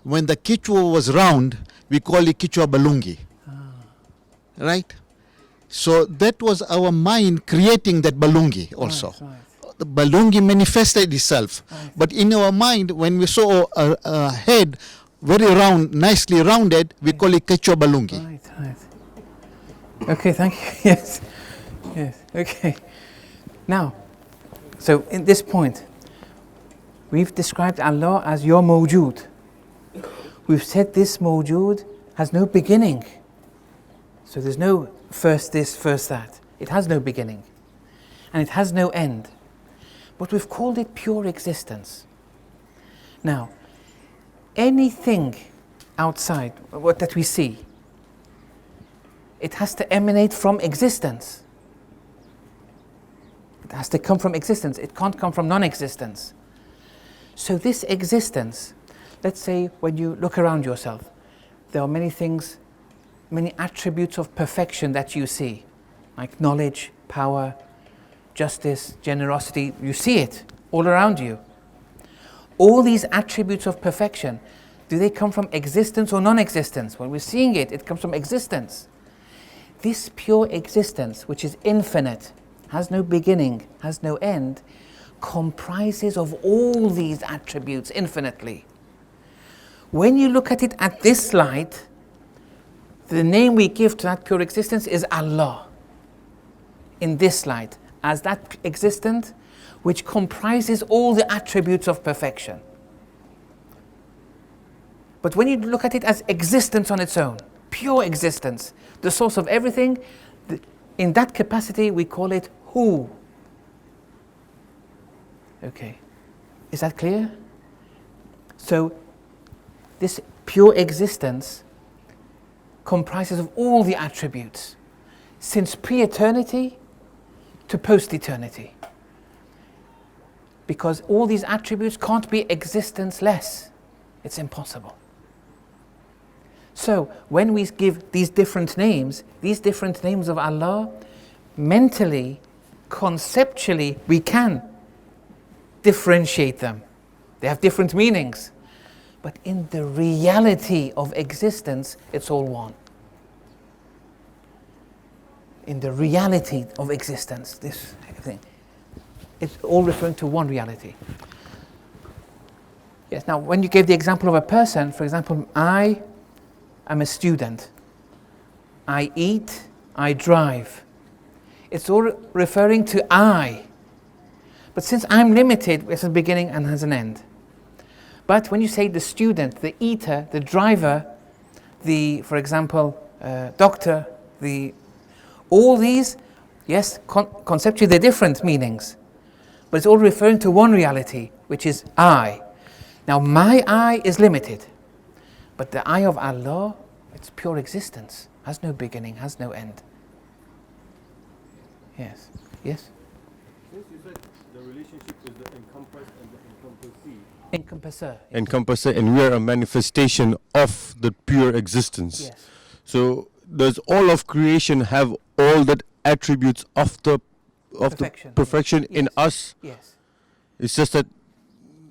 when the Kichwa was round, we call it Kichwa Balungi. Right? So that was our mind creating that Balungi also. Right, right. The Balungi manifested itself. Right. But in our mind, when we saw a head very round, nicely rounded, we call it Kichwa Balungi. Right, right. Okay, thank you. Yes. Yes. Okay. Now, so in this point, we've described Allah as your mawjood. We've said this mawjood has no beginning. So there's no first this, first that. It has no beginning. And it has no end. But we've called it pure existence. Now, anything outside, what that we see, it has to emanate from existence. It has to come from existence. It can't come from non-existence. So this existence, let's say when you look around yourself, there are many things, many attributes of perfection that you see, like knowledge, power, justice, generosity. You see it all around you. All these attributes of perfection, do they come from existence or non-existence? When we're seeing it, it comes from existence. This pure existence, which is infinite, has no beginning, has no end, comprises of all these attributes infinitely. When you look at it at this light, the name we give to that pure existence is Allah. In this light, as that existence which comprises all the attributes of perfection. But when you look at it as existence on its own, pure existence, the source of everything, in that capacity we call it Hu. Okay, is that clear? So this pure existence comprises of all the attributes, since pre-eternity to post-eternity. Because all these attributes can't be existence-less. It's impossible. So when we give these different names of Allah, mentally, conceptually, we can differentiate them. They have different meanings. But in the reality of existence, it's all one. In the reality of existence, this thing, it's all referring to one reality. Yes, now when you gave the example of a person, for example, I am a student. I eat, I drive. It's all referring to I. But since I'm limited, it has a beginning and has an end. But when you say the student, the eater, the driver, the, for example, doctor, all these, yes, conceptually they're different meanings. But it's all referring to one reality, which is I. Now my I is limited. But the I of Allah, it's pure existence. Has no beginning, has no end. Yes. Yes? Since you said the relationship is the encompass and the encompassee. Encompasser. Encompasser, and we are a manifestation of the pure existence. Yes. So does all of creation have all that attributes of the perfection in Yes. us? Yes. It's just that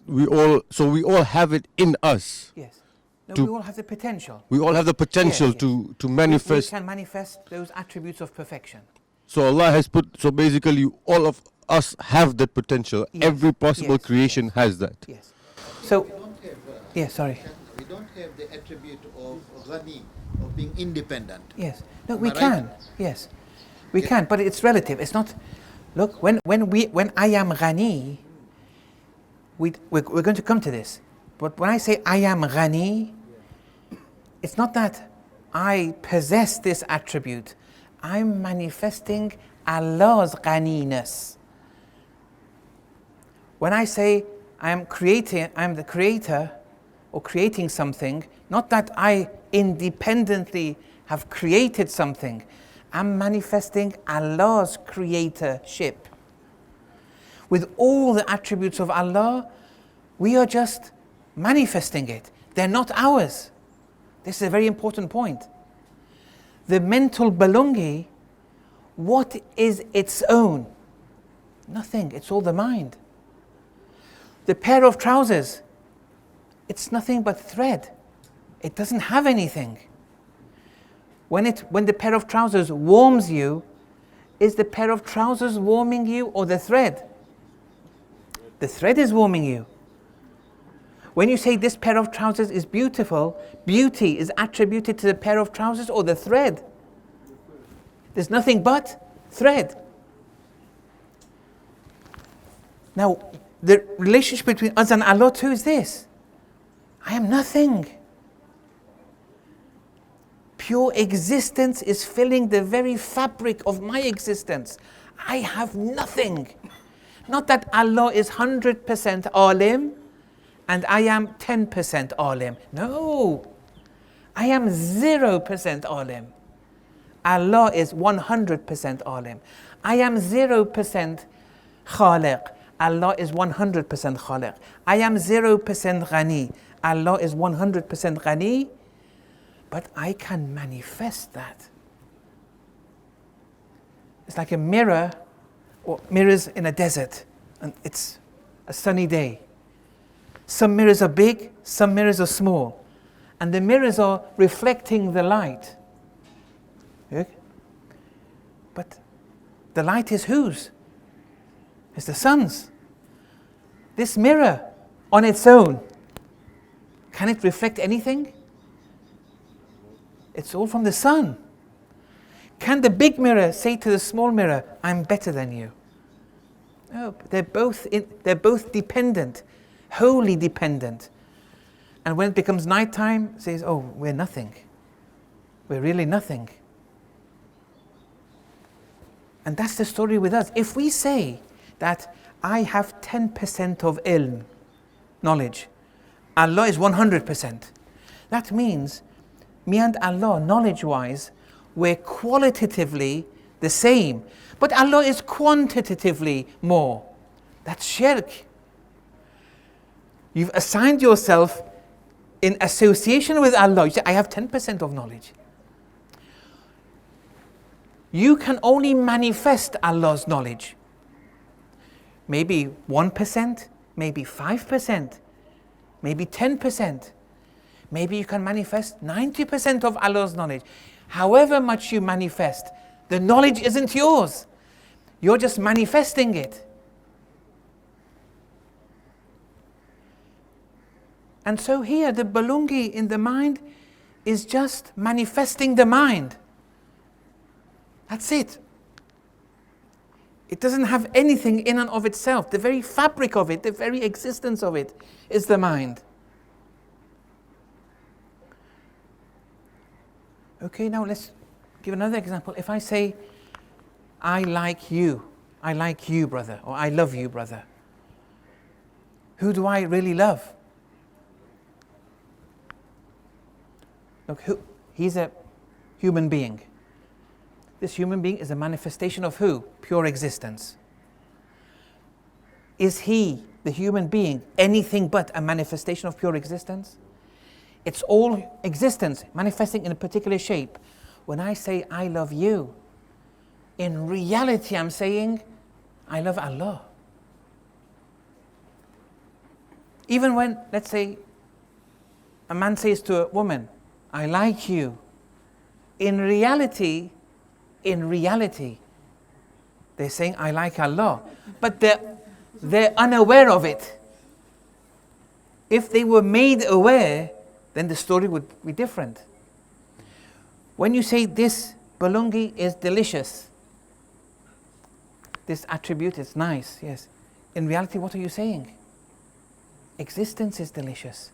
we all have it in us. Yes. No, To- we all have the potential. We all have the potential Yes, yes. to manifest. We can manifest those attributes of perfection. So Allah has put, so basically all of us have that potential. Yes, Every possible yes, creation yes. has that. Yes. So, We don't have, yes, sorry. we don't have the attribute of ghani, of being independent. Yes. No, Am we I right? can. Yes. We can, but it's relative. It's not. Look, when I am ghani, we're going to come to this. But when I say I am ghani, it's not that I possess this attribute. I'm manifesting Allah's ghaniness. When I say I'm the creator or creating something, not that I independently have created something. I'm manifesting Allah's creatorship. With all the attributes of Allah, we are just manifesting it. They're not ours. This is a very important point. The mental balungi, what is its own? Nothing, it's all the mind. The pair of trousers, it's nothing but thread. It doesn't have anything. When the pair of trousers warms you, is the pair of trousers warming you or the thread? The thread is warming you. When you say this pair of trousers is beautiful, beauty is attributed to the pair of trousers or the thread. There's nothing but thread. Now, the relationship between us and Allah too is this. I am nothing. Pure existence is filling the very fabric of my existence. I have nothing. Not that Allah is 100% alim and I am 10% alim. No. I am 0% alim. Allah is 100% alim. I am 0% khaliq. Allah is 100% khaliq. I am 0% ghani. Allah is 100% ghani. But I can manifest that. It's like a mirror or mirrors in a desert, and it's a sunny day. Some mirrors are big, some mirrors are small, and the mirrors are reflecting the light. Okay? But the light is whose? It's the sun's. This mirror on its own, can it reflect anything? It's all from the sun. Can the big mirror say to the small mirror, I'm better than you? No, they're both dependent, wholly dependent. And when it becomes nighttime, it says, oh, we're nothing. We're really nothing. And that's the story with us. If we say that I have 10% of ilm, knowledge, Allah is 100%, that means me and Allah, knowledge-wise, we're qualitatively the same. But Allah is quantitatively more. That's shirk. You've assigned yourself in association with Allah, you say, I have 10% of knowledge. You can only manifest Allah's knowledge. Maybe 1%, maybe 5%, maybe 10%. Maybe you can manifest 90% of Allah's knowledge. However much you manifest, the knowledge isn't yours. You're just manifesting it. And so here, the balungi in the mind is just manifesting the mind. That's it. It doesn't have anything in and of itself. The very fabric of it, the very existence of it is the mind. Okay, now let's give another example. If I say, I like you, brother, or I love you, brother. Who do I really love? Look, he's a human being. This human being is a manifestation of who? Pure existence. Is he, the human being, anything but a manifestation of pure existence? It's all existence manifesting in a particular shape. When I say I love you, in reality I'm saying I love Allah. Even when, let's say, a man says to a woman, I like you, in reality, they're saying I like Allah, but they're unaware of it. If they were made aware, then the story would be different. When you say this balungi is delicious, this attribute is nice, yes. In reality, what are you saying? Existence is delicious.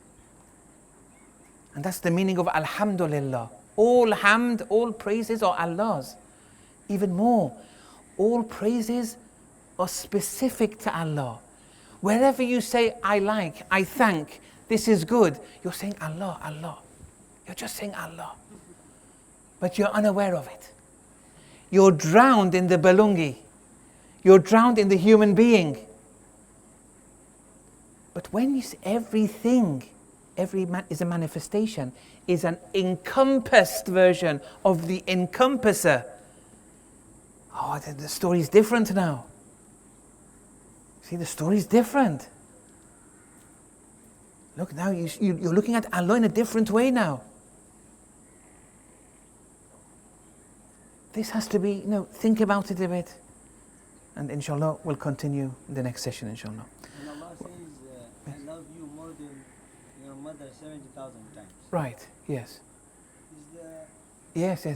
And that's the meaning of Alhamdulillah. All hamd, all praises are Allah's. Even more, all praises are specific to Allah. Wherever you say, I like, I thank, this is good, you're saying Allah, Allah. You're just saying Allah. But you're unaware of it. You're drowned in the balungi. You're drowned in the human being. But when you say everything, is a manifestation, is an encompassed version of the encompasser. Oh, the story is different now. See, the story is different. Look, now you're looking at Allah in a different way now. This has to be, think about it a bit. And inshallah, we'll continue in the next session, inshallah. And Allah says, I love you more than your mother 70,000 times. Right, yes. Is the Yes,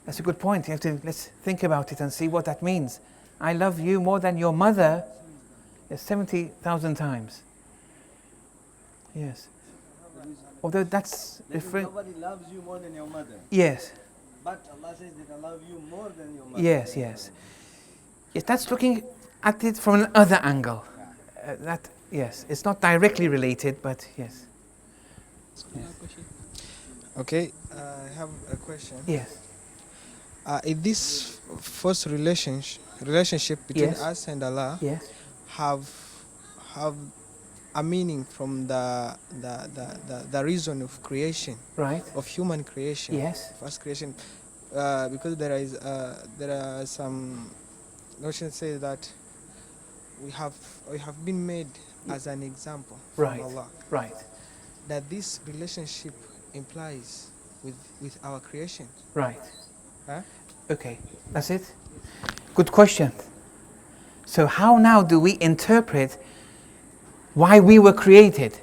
that's a good point. Let's think about it and see what that means. I love you more than your mother 70,000 times. Yes. Although that's different. Nobody loves you more than your mother. Yes. But Allah says that I love you more than your mother. Yes, yes. Yes, that's looking at it from another angle. Yes, it's not directly related, but yes. Okay, I have a question. Yes. In this first relationship between Yes. us and Allah, Yes. have a meaning from the reason of creation, Right. of human creation. Yes. First creation, because there are some notions say that we have been made as an example from Right. Allah. Right. That this relationship implies with our creation. Right. Huh? Okay, that's it. Good question. So how now do we interpret why we were created?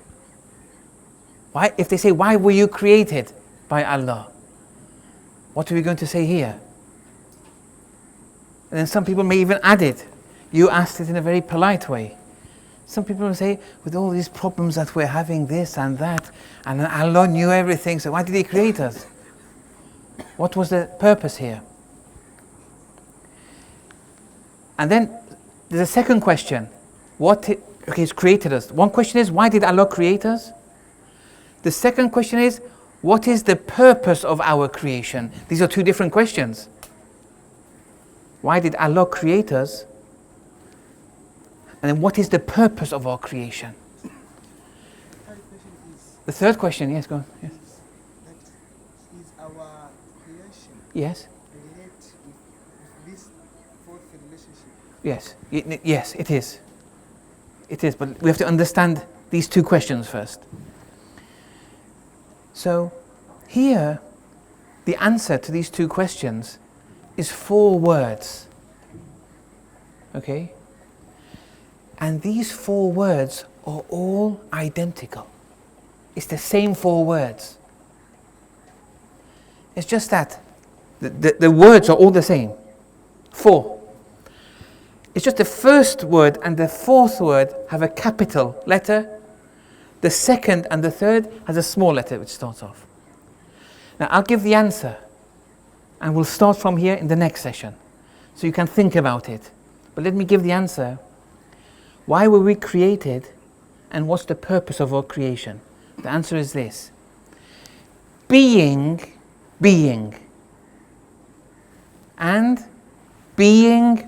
Why, if they say, why were you created by Allah? What are we going to say here? And then some people may even add it. You asked it in a very polite way. Some people will say, with all these problems that we're having, this and that, and Allah knew everything, so why did He create us? What was the purpose here? And then there's a second question. He's created us. One question is, why did Allah create us? The second question is, what is the purpose of our creation? These are two different questions. Why did Allah create us? And then what is the purpose of our creation? The third question is The third question, yes, go on. Yes. That is our creation Yes. relate with this fourth relationship? Yes. Yes, it is. It is, but we have to understand these two questions first. So, here, the answer to these two questions is 4 words. Okay? And these 4 words are all identical. It's the same 4 words. It's just that the words are all the same. 4. It's just the first word and the fourth word have a capital letter. The second and the third has a small letter which starts off. Now I'll give the answer and we'll start from here in the next session. So you can think about it. But let me give the answer. Why were we created and what's the purpose of our creation? The answer is this. Being, and being.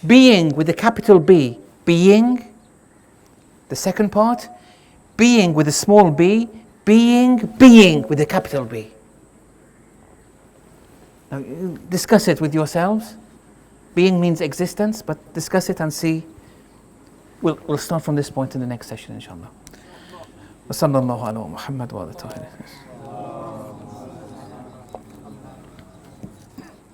Being with a capital B, being. The second part, being with a small b, being with a capital B. Now discuss it with yourselves. Being means existence, but discuss it and see. We'll start from this point in the next session, inshallah. وصلى الله على محمد وآله الطاهرين.